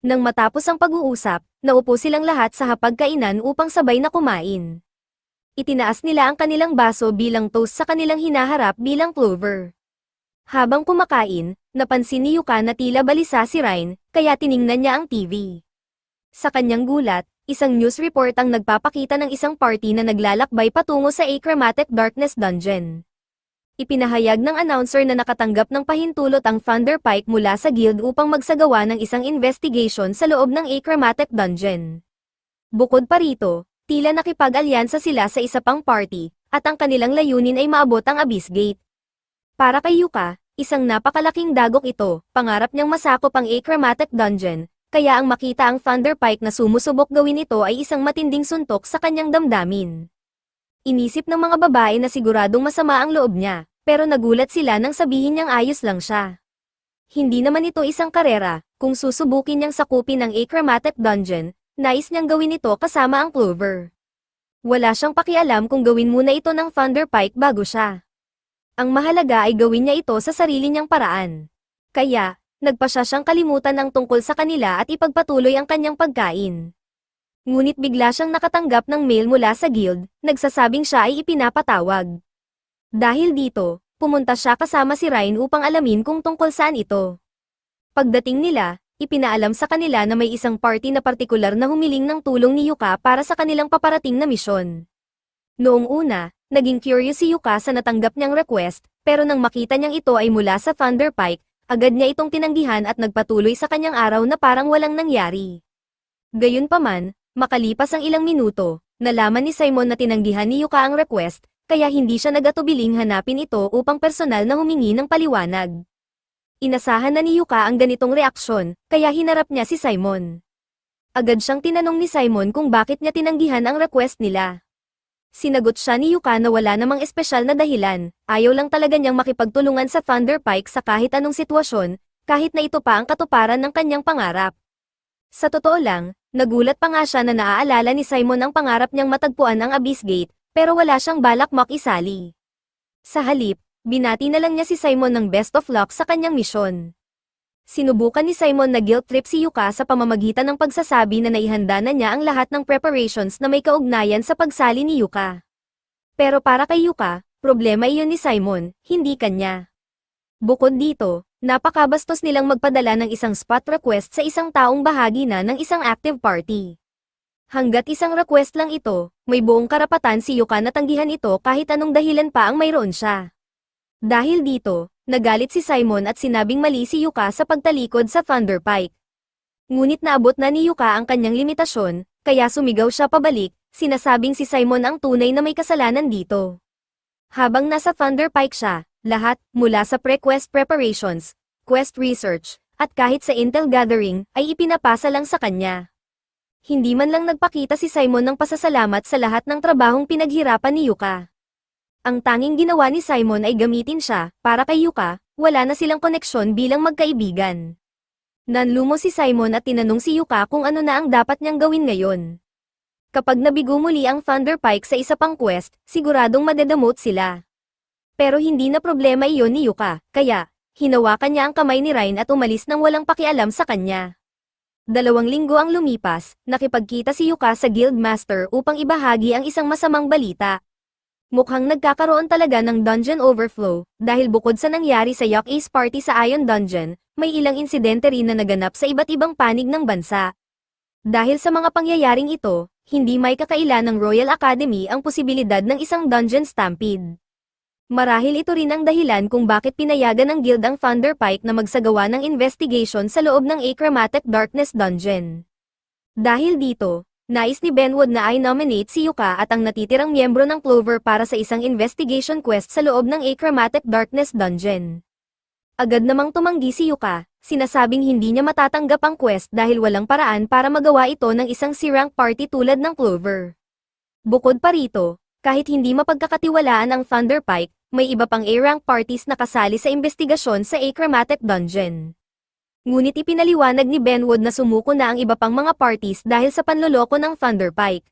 Nang matapos ang pag-uusap, naupo silang lahat sa hapagkainan upang sabay na kumain. Itinaas nila ang kanilang baso bilang toast sa kanilang hinaharap bilang Clover. Habang kumakain, napansin ni Yuka na tila balisa si Ryan, kaya tiningnan niya ang TV. Sa kanyang gulat, isang news report ang nagpapakita ng isang party na naglalakbay patungo sa Achromatic Darkness Dungeon. Ipinahayag ng announcer na nakatanggap ng pahintulot ang Thunder Pike mula sa guild upang magsagawa ng isang investigation sa loob ng Achromatic Dungeon. Bukod pa rito, tila nakipag-alyansa sila sa isa pang party, at ang kanilang layunin ay maabot ang Abyss Gate. Para kay Yuka, isang napakalaking dagok ito, pangarap niyang masakop ang Achromatic Dungeon, kaya ang makita ang Thunder Pike na sumusubok gawin ito ay isang matinding suntok sa kanyang damdamin. Inisip ng mga babae na siguradong masama ang loob niya, pero nagulat sila nang sabihin niyang ayos lang siya. Hindi naman ito isang karera, kung susubukin niyang sakupin ang Achromatic Dungeon, nais niyang gawin ito kasama ang Clover. Wala siyang pakialam kung gawin muna ito ng Thunder Pike bago siya. Ang mahalaga ay gawin niya ito sa sarili niyang paraan. Kaya, nagpasya siyang kalimutan ang tungkol sa kanila at ipagpatuloy ang kanyang pagkain. Ngunit bigla siyang nakatanggap ng mail mula sa guild, nagsasabing siya ay ipinapatawag. Dahil dito, pumunta siya kasama si Ryan upang alamin kung tungkol saan ito. Pagdating nila, ipinaalam sa kanila na may isang party na partikular na humiling ng tulong ni Yuka para sa kanilang paparating na misyon. Noong una, naging curious si Yuka sa natanggap niyang request, pero nang makita niyang ito ay mula sa Thunder Pike, agad niya itong tinanggihan at nagpatuloy sa kanyang araw na parang walang nangyari. Gayunpaman, makalipas ang ilang minuto, nalaman ni Simon na tinanggihan ni Yuka ang request, kaya hindi siya nag-atubiling hanapin ito upang personal na humingi ng paliwanag. Inasahan na ni Yuka ang ganitong reaksyon, kaya hinarap niya si Simon. Agad siyang tinanong ni Simon kung bakit niya tinanggihan ang request nila. Sinagot siya ni Yuka na wala namang espesyal na dahilan, ayaw lang talaga niyang makipagtulungan sa Thunder Pike sa kahit anong sitwasyon, kahit na ito pa ang katuparan ng kanyang pangarap. Sa totoo lang, nagulat pa nga siya na naaalala ni Simon ang pangarap niyang matagpuan ang Abyss Gate, pero wala siyang balak makisali. Sa halip, binati na lang niya si Simon ng best of luck sa kanyang misyon. Sinubukan ni Simon na guilt trip si Yuka sa pamamagitan ng pagsasabi na naihanda na niya ang lahat ng preparations na may kaugnayan sa pagsali ni Yuka. Pero para kay Yuka, problema iyon ni Simon, hindi kanya. Bukod dito, napakabastos nilang magpadala ng isang spot request sa isang taong bahagi na ng isang active party. Hanggat isang request lang ito, may buong karapatan si Yuka na tanggihan ito kahit anong dahilan pa ang mayroon siya. Dahil dito, nagalit si Simon at sinabing mali si Yuka sa pagtalikod sa Thunder Pike. Ngunit naabot na ni Yuka ang kanyang limitasyon, kaya sumigaw siya pabalik, sinasabing si Simon ang tunay na may kasalanan dito. Habang nasa Thunder Pike siya, lahat, mula sa pre-quest preparations, quest research, at kahit sa intel gathering, ay ipinapasa lang sa kanya. Hindi man lang nagpakita si Simon ng pasasalamat sa lahat ng trabahong pinaghirapan ni Yuka. Ang tanging ginawa ni Simon ay gamitin siya, para kay Yuka, wala na silang koneksyon bilang magkaibigan. Nanlumo si Simon at tinanong si Yuka kung ano na ang dapat niyang gawin ngayon. Kapag nabigo muli ang Thunder Pike sa isa pang quest, siguradong madedemote sila. Pero hindi na problema iyon ni Yuka, kaya, hinawakan niya ang kamay ni Ryan at umalis nang walang pakialam sa kanya. 2 linggo ang lumipas, nakipagkita si Yuka sa Guildmaster upang ibahagi ang isang masamang balita. Mukhang nagkakaroon talaga ng dungeon overflow, dahil bukod sa nangyari sa Yok Ace Party sa Iron Dungeon, may ilang insidente rin na naganap sa iba't ibang panig ng bansa. Dahil sa mga pangyayaring ito, hindi may kakaila ng Royal Academy ang posibilidad ng isang dungeon stampede. Marahil ito rin ang dahilan kung bakit pinayagan ng guild ang Thunder Pike na magsagawa ng investigation sa loob ng Achromatic Darkness Dungeon. Dahil dito, nais ni Benwood na i-nominate si Yuka at ang natitirang miyembro ng Clover para sa isang investigation quest sa loob ng Achromatic Darkness Dungeon. Agad namang tumanggi si Yuka, sinasabing hindi niya matatanggap ang quest dahil walang paraan para magawa ito ng isang C-rank party tulad ng Clover. Bukod pa rito, kahit hindi mapagkakatiwalaan ang Thunder Pike, may iba pang A-rank parties na kasali sa investigasyon sa Achromatic Dungeon. Ngunit ipinaliwanag ni Benwood na sumuko na ang iba pang mga parties dahil sa panloloko ng Thunder Pike.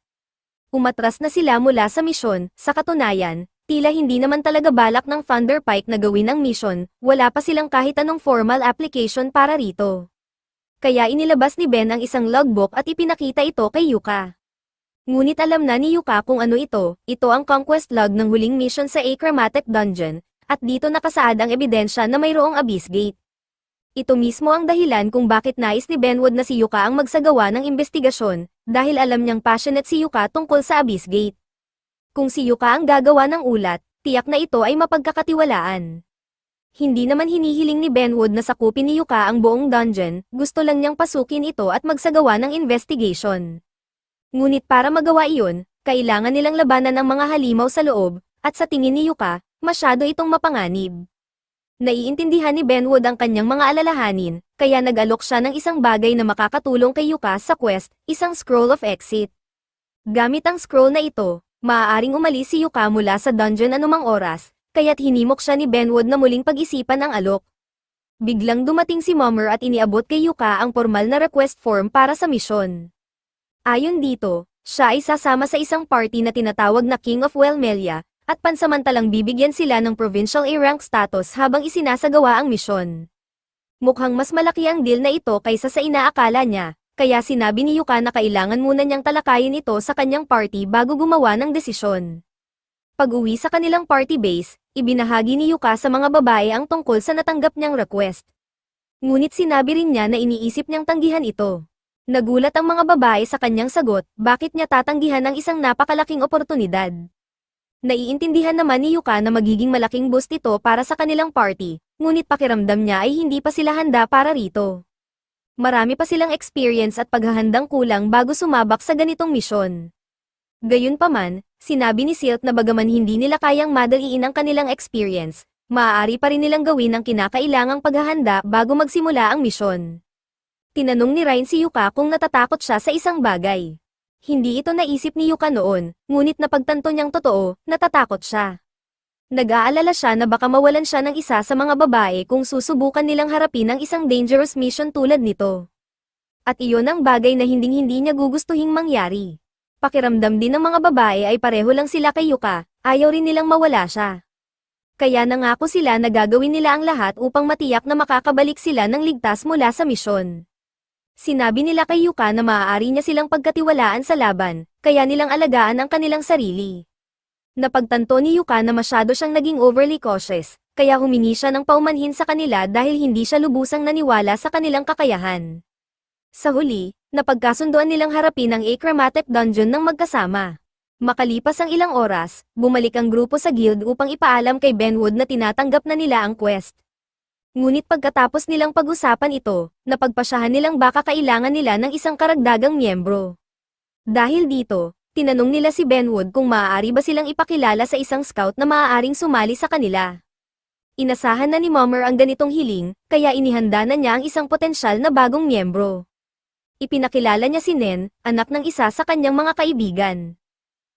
Umatras na sila mula sa misyon, sa katunayan, Tila hindi naman talaga balak ng Thunder Pike na gawin ang mission, wala pa silang kahit anong formal application para rito. Kaya inilabas ni Ben ang isang logbook at ipinakita ito kay Yuka. Ngunit alam na ni Yuka kung ano ito ang conquest log ng huling mission sa Achromatic Dungeon, at dito nakasaad ang ebidensya na mayroong Abyss Gate. Ito mismo ang dahilan kung bakit nais ni Benwood na si Yuka ang magsagawa ng investigasyon, dahil alam niyang passionate si Yuka tungkol sa Abyss Gate. Kung si Yuka ang gagawa ng ulat, tiyak na ito ay mapagkakatiwalaan. Hindi naman hinihiling ni Benwood na sakupin ni Yuka ang buong dungeon, gusto lang niyang pasukin ito at magsagawa ng investigation. Ngunit para magawa iyon, kailangan nilang labanan ang mga halimaw sa loob, at sa tingin ni Yuka, masyado itong mapanganib. Naiintindihan ni Benwood ang kanyang mga alalahanin, kaya nag-alok siya ng isang bagay na makakatulong kay Yuka sa quest, isang scroll of exit. Gamit ang scroll na ito, maaaring umalis si Yuka mula sa dungeon anumang oras, kaya't hinimok siya ni Benwood na muling pag-isipan ang alok. Biglang dumating si Mummer at iniabot kay Yuka ang formal na request form para sa misyon. Ayon dito, siya ay sasama sa isang party na tinatawag na King of Wellmelia, at pansamantalang bibigyan sila ng Provincial A-rank status habang isinasagawa ang misyon. Mukhang mas malaki ang deal na ito kaysa sa inaakala niya, kaya sinabi ni Yuka na kailangan muna niyang talakayin ito sa kanyang party bago gumawa ng desisyon. Pag-uwi sa kanilang party base, ibinahagi ni Yuka sa mga babae ang tungkol sa natanggap niyang request. Ngunit sinabi rin niya na iniisip niyang tanggihan ito. Nagulat ang mga babae sa kanyang sagot, bakit niya tatanggihan ang isang napakalaking oportunidad. Naiintindihan naman ni Yuka na magiging malaking boost ito para sa kanilang party, ngunit pakiramdam niya ay hindi pa sila handa para rito. Marami pa silang experience at paghahandang kulang bago sumabak sa ganitong misyon. Gayunpaman, sinabi ni Silk na bagaman hindi nila kayang madaliin ang kanilang experience, maaari pa rin nilang gawin ang kinakailangang paghahanda bago magsimula ang misyon. Tinanong ni Ryan si Yuka kung natatakot siya sa isang bagay. Hindi ito naisip ni Yuka noon, ngunit napagtanto niyang totoo, natatakot siya. Nag-aalala siya na baka mawalan siya ng isa sa mga babae kung susubukan nilang harapin ang isang dangerous mission tulad nito. At iyon ang bagay na hinding-hindi niya gugustuhing mangyari. Pakiramdam din ng mga babae ay pareho lang sila kay Yuka, ayaw rin nilang mawala siya. Kaya nangako sila na gagawin nila ang lahat upang matiyak na makakabalik sila ng ligtas mula sa misyon. Sinabi nila kay Yuka na maaari niya silang pagkatiwalaan sa laban, kaya nilang alagaan ang kanilang sarili. Napagtanto ni Yuka na masyado siyang naging overly cautious, kaya humingi siya ng paumanhin sa kanila dahil hindi siya lubusang naniwala sa kanilang kakayahan. Sa huli, napagkasunduan nilang harapin ang Achromatic Dungeon ng magkasama. Makalipas ang ilang oras, bumalik ang grupo sa guild upang ipaalam kay Benwood na tinatanggap na nila ang quest. Ngunit pagkatapos nilang pag-usapan ito, napagpasyahan nilang baka kailangan nila ng isang karagdagang miyembro. Dahil dito, tinanong nila si Benwood kung maaari ba silang ipakilala sa isang scout na maaaring sumali sa kanila. Inasahan na ni Mummer ang ganitong hiling, kaya inihanda na niya ang isang potensyal na bagong miyembro. Ipinakilala niya si Nen, anak ng isa sa kanyang mga kaibigan.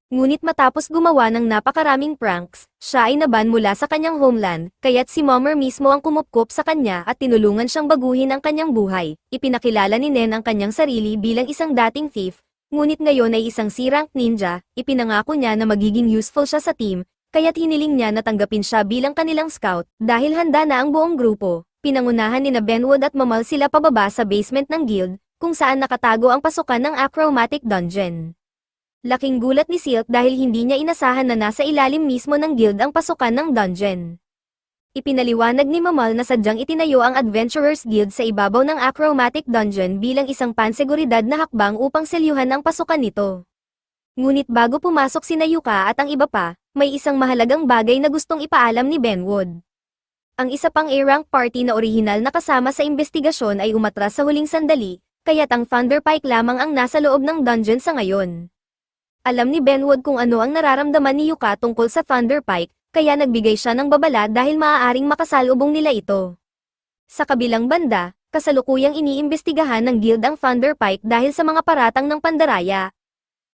Ngunit matapos gumawa ng napakaraming pranks, siya ay naban mula sa kanyang homeland, kaya't si Mummer mismo ang kumupkop sa kanya at tinulungan siyang baguhin ang kanyang buhay. Ipinakilala ni Nen ang kanyang sarili bilang isang dating thief, ngunit ngayon ay isang C-rank ninja. Ipinangako niya na magiging useful siya sa team, kaya't hiniling niya na tanggapin siya bilang kanilang scout. Dahil handa na ang buong grupo, pinangunahan ni Benwood at Mamal sila pababa sa basement ng guild, kung saan nakatago ang pasukan ng Achromatic Dungeon. Laking gulat ni Silk dahil hindi niya inasahan na nasa ilalim mismo ng guild ang pasukan ng dungeon. Ipinaliwanag ni Mamal na sadyang itinayo ang Adventurers Guild sa ibabaw ng Achromatic Dungeon bilang isang panseguridad na hakbang upang selyuhan ang pasukan nito. Ngunit bago pumasok sina Yuka at ang iba pa, may isang mahalagang bagay na gustong ipaalam ni Benwood. Ang isa pang A-rank party na orihinal na kasama sa investigasyon ay umatras sa huling sandali, kaya't ang Thunder Pike lamang ang nasa loob ng dungeon sa ngayon. Alam ni Benwood kung ano ang nararamdaman ni Yuka tungkol sa Thunder Pike, kaya nagbigay siya ng babala dahil maaaring makasalubong nila ito. Sa kabilang banda, kasalukuyang iniimbestigahan ng guild ang Thunder Pike dahil sa mga paratang ng pandaraya.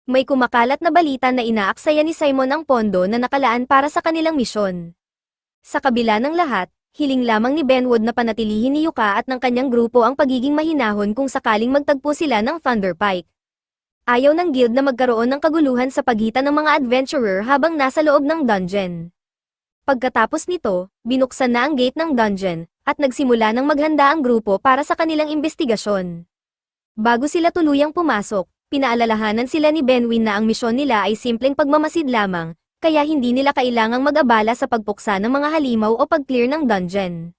May kumakalat na balita na inaaksaya ni Simon ang pondo na nakalaan para sa kanilang misyon. Sa kabila ng lahat, hiling lamang ni Benwood na panatilihin ni Yuka at ng kanyang grupo ang pagiging mahinahon kung sakaling magtagpo sila ng Thunder Pike. Ayaw ng guild na magkaroon ng kaguluhan sa pagitan ng mga adventurer habang nasa loob ng dungeon. Pagkatapos nito, binuksan na ang gate ng dungeon, at nagsimula ng maghanda ang grupo para sa kanilang imbestigasyon. Bago sila tuluyang pumasok, pinaalalahanan sila ni Benwin na ang misyon nila ay simpleng pagmamasid lamang, kaya hindi nila kailangang mag-abala sa pagpuksa ng mga halimaw o pag-clear ng dungeon.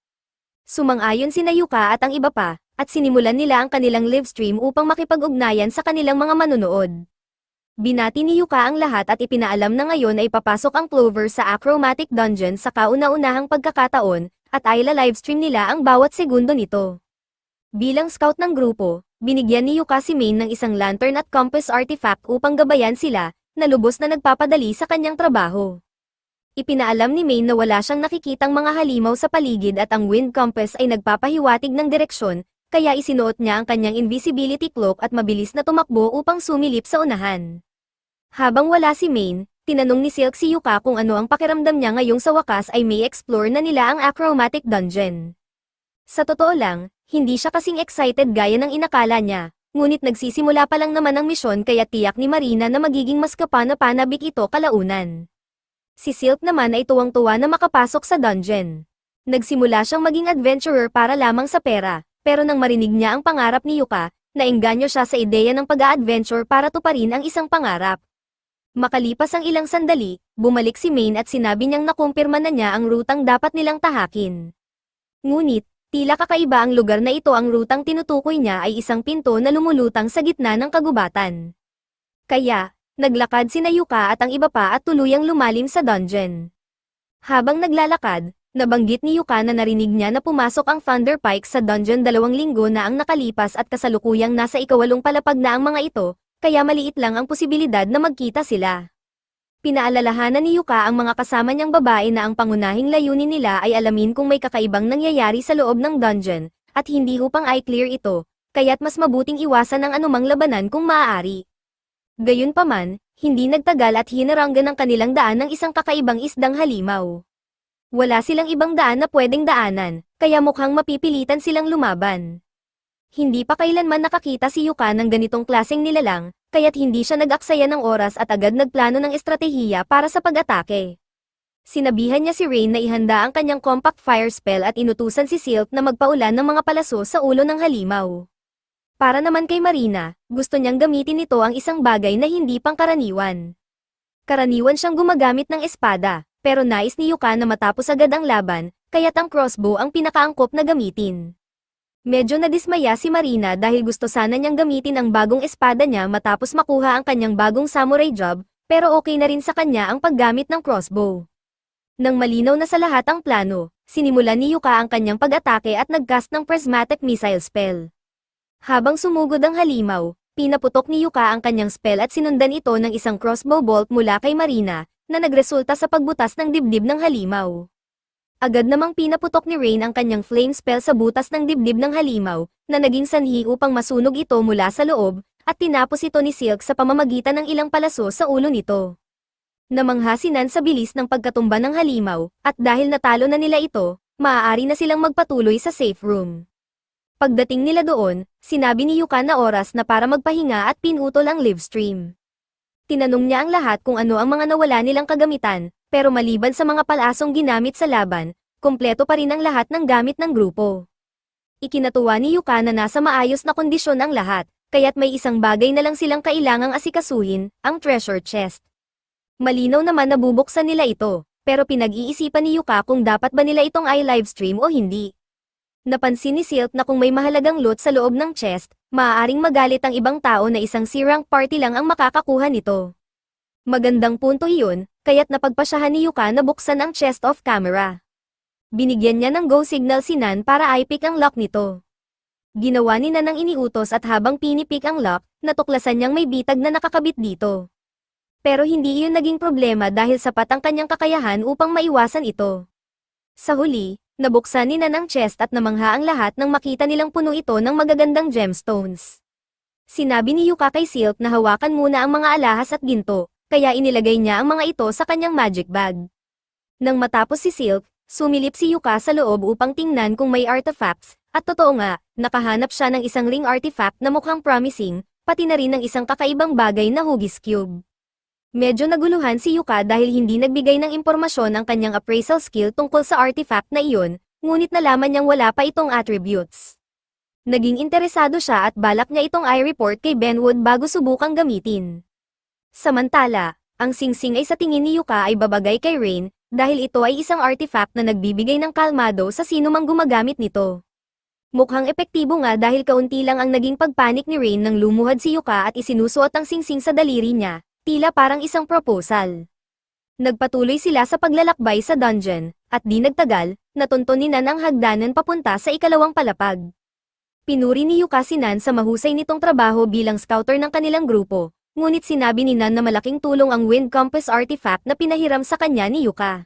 Sumang-ayon sina Yuka at ang iba pa, at sinimulan nila ang kanilang livestream upang makipag-ugnayan sa kanilang mga manonood. Binati ni Yuka ang lahat at ipinaalam na ngayon ay papasok ang Clover sa Achromatic Dungeon sa kauna-unahang pagkakataon, at ay livestream nila ang bawat segundo nito. Bilang scout ng grupo, binigyan ni Yuka si Main ng isang lantern at compass artifact upang gabayan sila, na lubos na nagpapadali sa kanyang trabaho. Ipinaalam ni Main na wala siyang nakikitang mga halimaw sa paligid at ang wind compass ay nagpapahiwatig ng direksyon, kaya isinuot niya ang kanyang invisibility cloak at mabilis na tumakbo upang sumilip sa unahan. Habang wala si Main, tinanong ni Silk si Yuka kung ano ang pakiramdam niya ngayong sa wakas ay may explore na nila ang Achromatic Dungeon. Sa totoo lang, hindi siya kasing excited gaya ng inakala niya, ngunit nagsisimula pa lang naman ang misyon kaya tiyak ni Marina na magiging mas kapana-panabik ito kalaunan. Si Silk naman ay tuwang-tuwa na makapasok sa dungeon. Nagsimula siyang maging adventurer para lamang sa pera, pero nang marinig niya ang pangarap ni Yuka, naengganyo siya sa ideya ng pag-a-adventure para tuparin ang isang pangarap. Makalipas ang ilang sandali, bumalik si Main at sinabi niyang nakumpirma na niya ang rutang dapat nilang tahakin. Ngunit, tila kakaiba ang lugar na ito, ang rutang tinutukoy niya ay isang pinto na lumulutang sa gitna ng kagubatan. Kaya, naglakad sina Yuka at ang iba pa at tuluyang lumalim sa dungeon. Habang naglalakad, nabanggit ni Yuka na narinig niya na pumasok ang Thunder Pike sa dungeon 2 linggo na ang nakalipas at kasalukuyang nasa ikawalong palapag na ang mga ito, kaya maliit lang ang posibilidad na magkita sila. Pinaalalahanan ni Yuka ang mga kasama niyang babae na ang pangunahing layunin nila ay alamin kung may kakaibang nangyayari sa loob ng dungeon, at hindi upang i-clear ito, kaya't mas mabuting iwasan ang anumang labanan kung maaari. Gayunpaman, hindi nagtagal at hinaranggan ang kanilang daan ng isang kakaibang isdang halimaw. Wala silang ibang daan na pwedeng daanan, kaya mukhang mapipilitan silang lumaban. Hindi pa kailanman nakakita si Yuka ng ganitong klaseng nilalang, kaya't hindi siya nag-aksaya ng oras at agad nagplano ng estratehiya para sa pag-atake. Sinabihan niya si Rain na ihanda ang kanyang compact fire spell at inutusan si Silk na magpaulan ng mga palaso sa ulo ng halimaw. Para naman kay Marina, gusto niyang gamitin ito ang isang bagay na hindi pangkaraniwan. Karaniwan siyang gumagamit ng espada, pero nais ni Yuka na matapos agad ang laban, kaya't ang crossbow ang pinakaangkop na gamitin. Medyo nadismaya si Marina dahil gusto sana niyang gamitin ang bagong espada niya matapos makuha ang kanyang bagong samurai job, pero okay na rin sa kanya ang paggamit ng crossbow. Nang malinaw na sa lahat ang plano, sinimulan ni Yuka ang kanyang pag-atake at nag-cast ng prismatic missile spell. Habang sumugod ang halimaw, pinaputok ni Yuka ang kanyang spell at sinundan ito ng isang crossbow bolt mula kay Marina, na nagresulta sa pagbutas ng dibdib ng halimaw. Agad namang pinaputok ni Rain ang kanyang flame spell sa butas ng dibdib ng halimaw, na naging sanhi upang masunog ito mula sa loob, at tinapos ito ni Silk sa pamamagitan ng ilang palaso sa ulo nito. Namanghasinan sa bilis ng pagkatumba ng halimaw, at dahil natalo na nila ito, maaari na silang magpatuloy sa safe room. Pagdating nila doon, sinabi ni Yuka na oras na para magpahinga at pinutol ang livestream. Tinanong niya ang lahat kung ano ang mga nawala nilang kagamitan, pero maliban sa mga palasong ginamit sa laban, kumpleto pa rin ang lahat ng gamit ng grupo. Ikinatuwa ni Yuka na nasa maayos na kondisyon ang lahat, kaya't may isang bagay na lang silang kailangang asikasuhin, ang treasure chest. Malinaw naman na bubuksan nila ito, pero pinag-iisipan ni Yuka kung dapat ba nila itong i-livestream o hindi. Napansin ni Silk na kung may mahalagang loot sa loob ng chest, maaaring magalit ang ibang tao na isang C-rank party lang ang makakakuha nito. Magandang punto iyon, kaya't napagpasyahan ni Yuka na buksan ang chest off camera. Binigyan niya ng go signal si Nan para i-pick ang lock nito. Ginawa ni Nan ang iniutos at habang pinipik ang lock, natuklasan niyang may bitag na nakakabit dito. Pero hindi iyon naging problema dahil sapat ang kanyang kakayahan upang maiwasan ito. Sa huli, nabuksan ni Nan ang chest at namangha ang lahat nang makita nilang puno ito ng magagandang gemstones. Sinabi ni Yuka kay Silk na hawakan muna ang mga alahas at ginto, kaya inilagay niya ang mga ito sa kanyang magic bag. Nang matapos si Silk, sumilip si Yuka sa loob upang tingnan kung may artifacts, at totoo nga, nakahanap siya ng isang ring artifact na mukhang promising, pati na rin ng isang kakaibang bagay na Hugis Cube. Medyo naguluhan si Yuka dahil hindi nagbigay ng impormasyon ang kanyang appraisal skill tungkol sa artifact na iyon, ngunit nalaman niyang wala pa itong attributes. Naging interesado siya at balak niya itong i-report kay Benwood bago subukang gamitin. Samantala, ang singsing ay sa tingin ni Yuka ay babagay kay Rain, dahil ito ay isang artifact na nagbibigay ng kalmado sa sino mang gumagamit nito. Mukhang epektibo nga dahil kaunti lang ang naging pagpanik ni Rain nang lumuhad si Yuka at isinusuot ang singsing sa daliri niya, tila parang isang proposal. Nagpatuloy sila sa paglalakbay sa dungeon, at di nagtagal, natunto ni Nan ang hagdanan papunta sa ikalawang palapag. Pinuri ni Yuka si Nan sa mahusay nitong trabaho bilang scouter ng kanilang grupo, ngunit sinabi ni Nan na malaking tulong ang Wind Compass artifact na pinahiram sa kanya ni Yuka.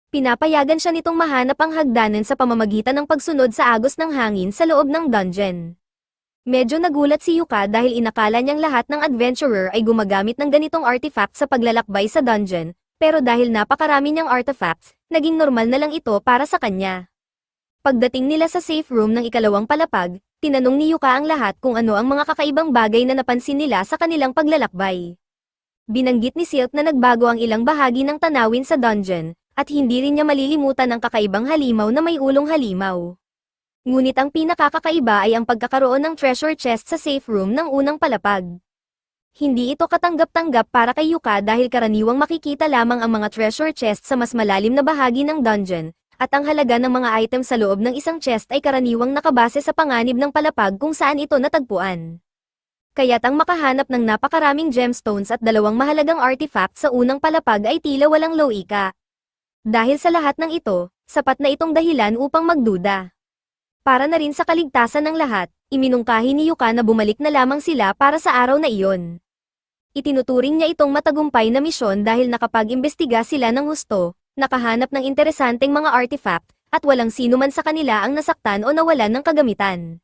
Pinapayagan siya nitong mahanap ang hagdanan sa pamamagitan ng pagsunod sa agos ng hangin sa loob ng dungeon. Medyo nagulat si Yuka dahil inakala niyang lahat ng adventurer ay gumagamit ng ganitong artifact sa paglalakbay sa dungeon, pero dahil napakarami niyang artifacts, naging normal na lang ito para sa kanya. Pagdating nila sa safe room ng ikalawang palapag, tinanong ni Yuka ang lahat kung ano ang mga kakaibang bagay na napansin nila sa kanilang paglalakbay. Binanggit ni Silk na nagbago ang ilang bahagi ng tanawin sa dungeon, at hindi rin niya malilimutan ang kakaibang halimaw na may ulong halimaw. Ngunit ang pinakakakaiba ay ang pagkakaroon ng treasure chest sa safe room ng unang palapag. Hindi ito katanggap-tanggap para kay Yuka dahil karaniwang makikita lamang ang mga treasure chest sa mas malalim na bahagi ng dungeon, at ang halaga ng mga item sa loob ng isang chest ay karaniwang nakabase sa panganib ng palapag kung saan ito natagpuan. Kaya't ang makahanap ng napakaraming gemstones at dalawang mahalagang artifact sa unang palapag ay tila walang loika. Dahil sa lahat ng ito, sapat na itong dahilan upang magduda. Para na rin sa kaligtasan ng lahat, iminungkahi ni Yuka na bumalik na lamang sila para sa araw na iyon. Itinuturing niya itong matagumpay na misyon dahil nakapag-imbestiga sila ng husto, nakahanap ng interesanteng mga artifact, at walang sino man sa kanila ang nasaktan o nawalan ng kagamitan.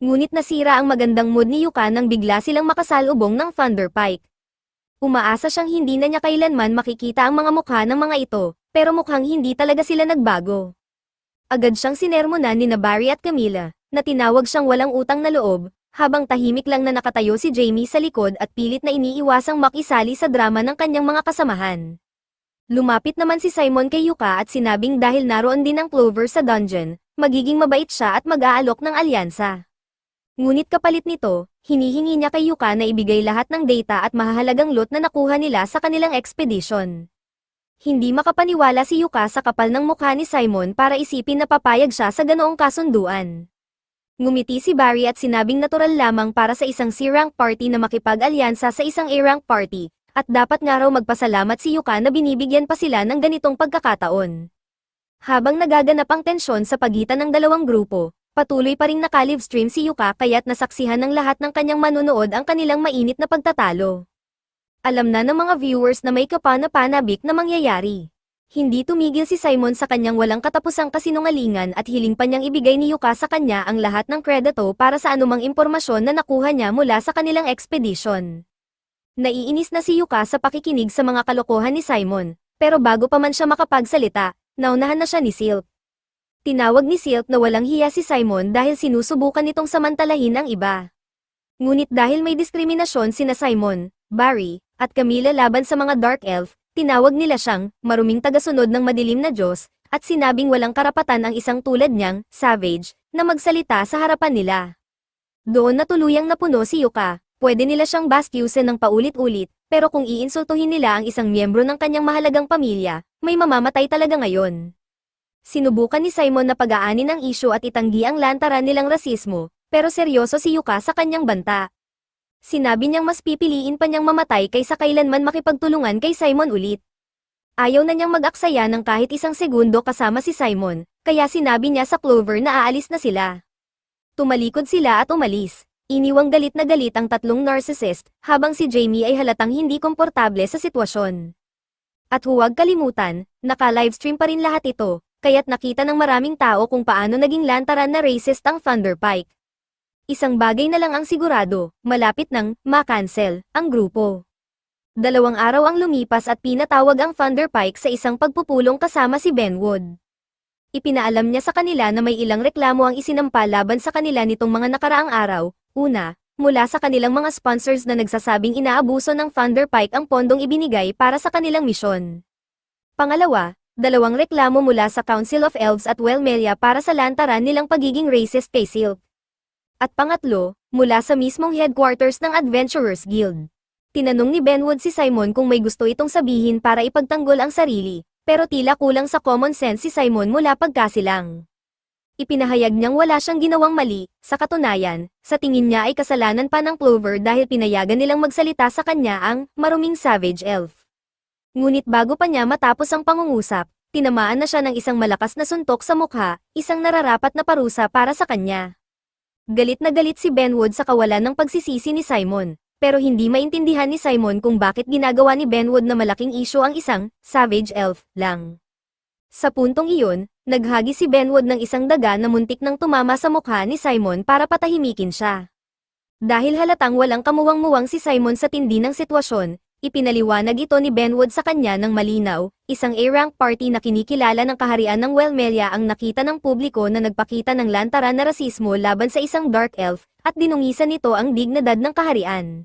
Ngunit nasira ang magandang mood ni Yuka nang bigla silang makasalubong ng Thunderpike. Umaasa siyang hindi na niya kailanman makikita ang mga mukha ng mga ito, pero mukhang hindi talaga sila nagbago. Agad siyang sinermonan ni Barry at Camilla, na tinawag siyang walang utang na loob, habang tahimik lang na nakatayo si Jamie sa likod at pilit na iniiwasang makisali sa drama ng kanyang mga kasamahan. Lumapit naman si Simon kay Yuka at sinabing dahil naroon din ang Clover sa dungeon, magiging mabait siya at mag-aalok ng alyansa. Ngunit kapalit nito, hinihingi niya kay Yuka na ibigay lahat ng data at mahahalagang loot na nakuha nila sa kanilang expedition. Hindi makapaniwala si Yuka sa kapal ng mukha ni Simon para isipin na papayag siya sa ganoong kasunduan. Ngumiti si Barry at sinabing natural lamang para sa isang C-rank party na makipag-alyansa sa isang A-rank party, at dapat nga raw magpasalamat si Yuka na binibigyan pa sila ng ganitong pagkakataon. Habang nagaganap ang tensyon sa pagitan ng dalawang grupo, patuloy pa ring naka-livestream si Yuka kaya't nasaksihan ng lahat ng kanyang manunood ang kanilang mainit na pagtatalo. Alam na ng mga viewers na may kapana-panabik na mangyayari. Hindi tumigil si Simon sa kanyang walang katapusang kasinungalingan at hiling pa niyang ibigay ni Yuka sa kanya ang lahat ng kredito para sa anumang impormasyon na nakuha niya mula sa kanilang expedition. Naiinis na si Yuka sa pakikinig sa mga kalokohan ni Simon, pero bago pa man siya makapagsalita, naunahan na siya ni Silk. Tinawag ni Silk na walang hiya si Simon dahil sinusubukan nitong samantalahin ang iba. Ngunit dahil may diskriminasyon sina Simon, Barry, at Camilla laban sa mga Dark Elf, tinawag nila siyang maruming tagasunod ng madilim na Diyos, at sinabing walang karapatan ang isang tulad niyang savage na magsalita sa harapan nila. Doon na tuluyang napuno si Yuka, pwede nila siyang bastyusin ng paulit-ulit, pero kung iinsultuhin nila ang isang miyembro ng kanyang mahalagang pamilya, may mamamatay talaga ngayon. Sinubukan ni Simon na pag-aanin ang isyu at itanggi ang lantaran nilang rasismo, pero seryoso si Yuka sa kanyang banta. Sinabi niyang mas pipiliin pa niyang mamatay kaysa kailanman makipagtulungan kay Simon ulit. Ayaw na niyang mag-aksaya ng kahit isang segundo kasama si Simon, kaya sinabi niya sa Clover na aalis na sila. Tumalikod sila at umalis. Iniwang galit na galit ang tatlong narcissist, habang si Jamie ay halatang hindi komportable sa sitwasyon. At huwag kalimutan, naka-livestream pa rin lahat ito, kaya't nakita ng maraming tao kung paano naging lantaran na racist ang Thunderpike. Isang bagay na lang ang sigurado, malapit nang ma-cancel ang grupo. 2 araw ang lumipas at pinatawag ang Thunderpike sa isang pagpupulong kasama si Benwood. Ipinaalam niya sa kanila na may ilang reklamo ang isinampa laban sa kanila nitong mga nakaraang araw. Una, mula sa kanilang mga sponsors na nagsasabing inaabuso ng Thunder Pike ang pondong ibinigay para sa kanilang misyon. Pangalawa, dalawang reklamo mula sa Council of Elves at Wellmelia para sa lantaran nilang pagiging racist kay Silk. At pangatlo, mula sa mismong headquarters ng Adventurers Guild. Tinanong ni Benwood si Simon kung may gusto itong sabihin para ipagtanggol ang sarili, pero tila kulang sa common sense si Simon mula pagkasilang. Ipinahayag niyang wala siyang ginawang mali, sa katunayan, sa tingin niya ay kasalanan pa ng Clover dahil pinayagan nilang magsalita sa kanya ang maruming savage elf. Ngunit bago pa niya matapos ang pangungusap, tinamaan na siya ng isang malakas na suntok sa mukha, isang nararapat na parusa para sa kanya. Galit na galit si Benwood sa kawalan ng pagsisisi ni Simon, pero hindi maintindihan ni Simon kung bakit ginagawa ni Benwood na malaking issue ang isang savage elf lang. Sa puntong iyon, naghagi si Benwood ng isang daga na muntik nang tumama sa mukha ni Simon para patahimikin siya. Dahil halatang walang kamuwang-muwang si Simon sa tindi ng sitwasyon, ipinaliwanag ito ni Benwood sa kanya ng malinaw, isang A-rank party na kinikilala ng kaharian ng Wellmelia ang nakita ng publiko na nagpakita ng lantaran na rasismo laban sa isang dark elf, at dinungisan nito ang dignidad ng kaharian.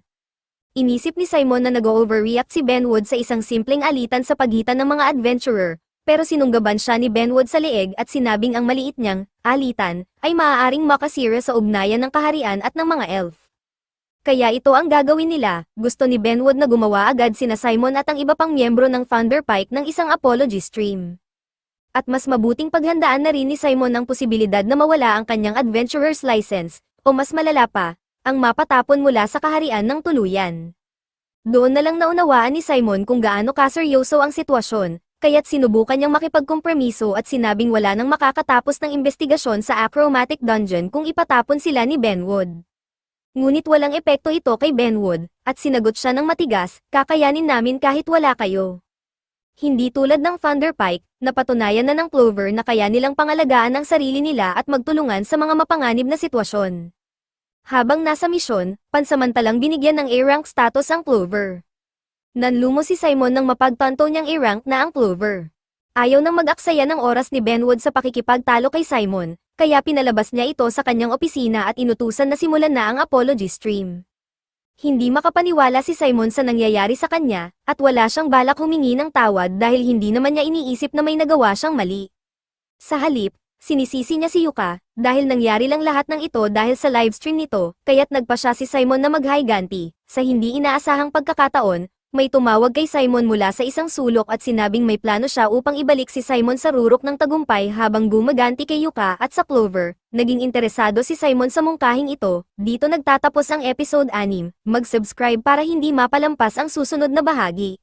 Inisip ni Simon na nag-overreact si Benwood sa isang simpleng alitan sa pagitan ng mga adventurer, pero sinunggaban siya ni Benwood sa leeg at sinabing ang maliit niyang alitan ay maaaring makasira sa ugnayan ng kaharian at ng mga elf. Kaya ito ang gagawin nila. Gusto ni Benwood na gumawa agad sina Simon at ang iba pang miyembro ng Thunder Pike ng isang apology stream. At mas mabuting paghandaan na rin ni Simon ang posibilidad na mawala ang kanyang adventurer's license, o mas malala pa, ang mapatapon mula sa kaharian ng tuluyan. Doon na lang naunawaan ni Simon kung gaano kaseryoso ang sitwasyon, kaya't sinubukan niyang makipagkompromiso at sinabing wala nang makakatapos ng investigasyon sa Achromatic Dungeon kung ipatapon sila ni Benwood. Ngunit walang epekto ito kay Benwood, at sinagot siya ng matigas, kakayanin namin kahit wala kayo. Hindi tulad ng Thunder Pike, napatunayan na ng Clover na kaya nilang pangalagaan ang sarili nila at magtulungan sa mga mapanganib na sitwasyon. Habang nasa misyon, pansamantalang binigyan ng A-rank status ang Clover. Nanlumo si Simon nang mapagtanto niyang i-rank na ang Clover. Ayaw nang mag-aksaya ng oras ni Benwood sa pakikipagtalo kay Simon, kaya pinalabas niya ito sa kanyang opisina at inutusan na simulan na ang apology stream. Hindi makapaniwala si Simon sa nangyayari sa kanya, at wala siyang balak humingi ng tawad dahil hindi naman niya iniisip na may nagawa siyang mali. Sa halip, sinisisi niya si Yuka, dahil nangyari lang lahat ng ito dahil sa livestream nito, kaya't nagpa siya si Simon na maghiganti. Sa hindi inaasahang pagkakataon, may tumawag kay Simon mula sa isang sulok at sinabing may plano siya upang ibalik si Simon sa rurok ng tagumpay habang gumaganti kay Yuka at sa Clover. Naging interesado si Simon sa mungkahing ito. Dito nagtatapos ang episode 6. Mag-subscribe para hindi mapalampas ang susunod na bahagi.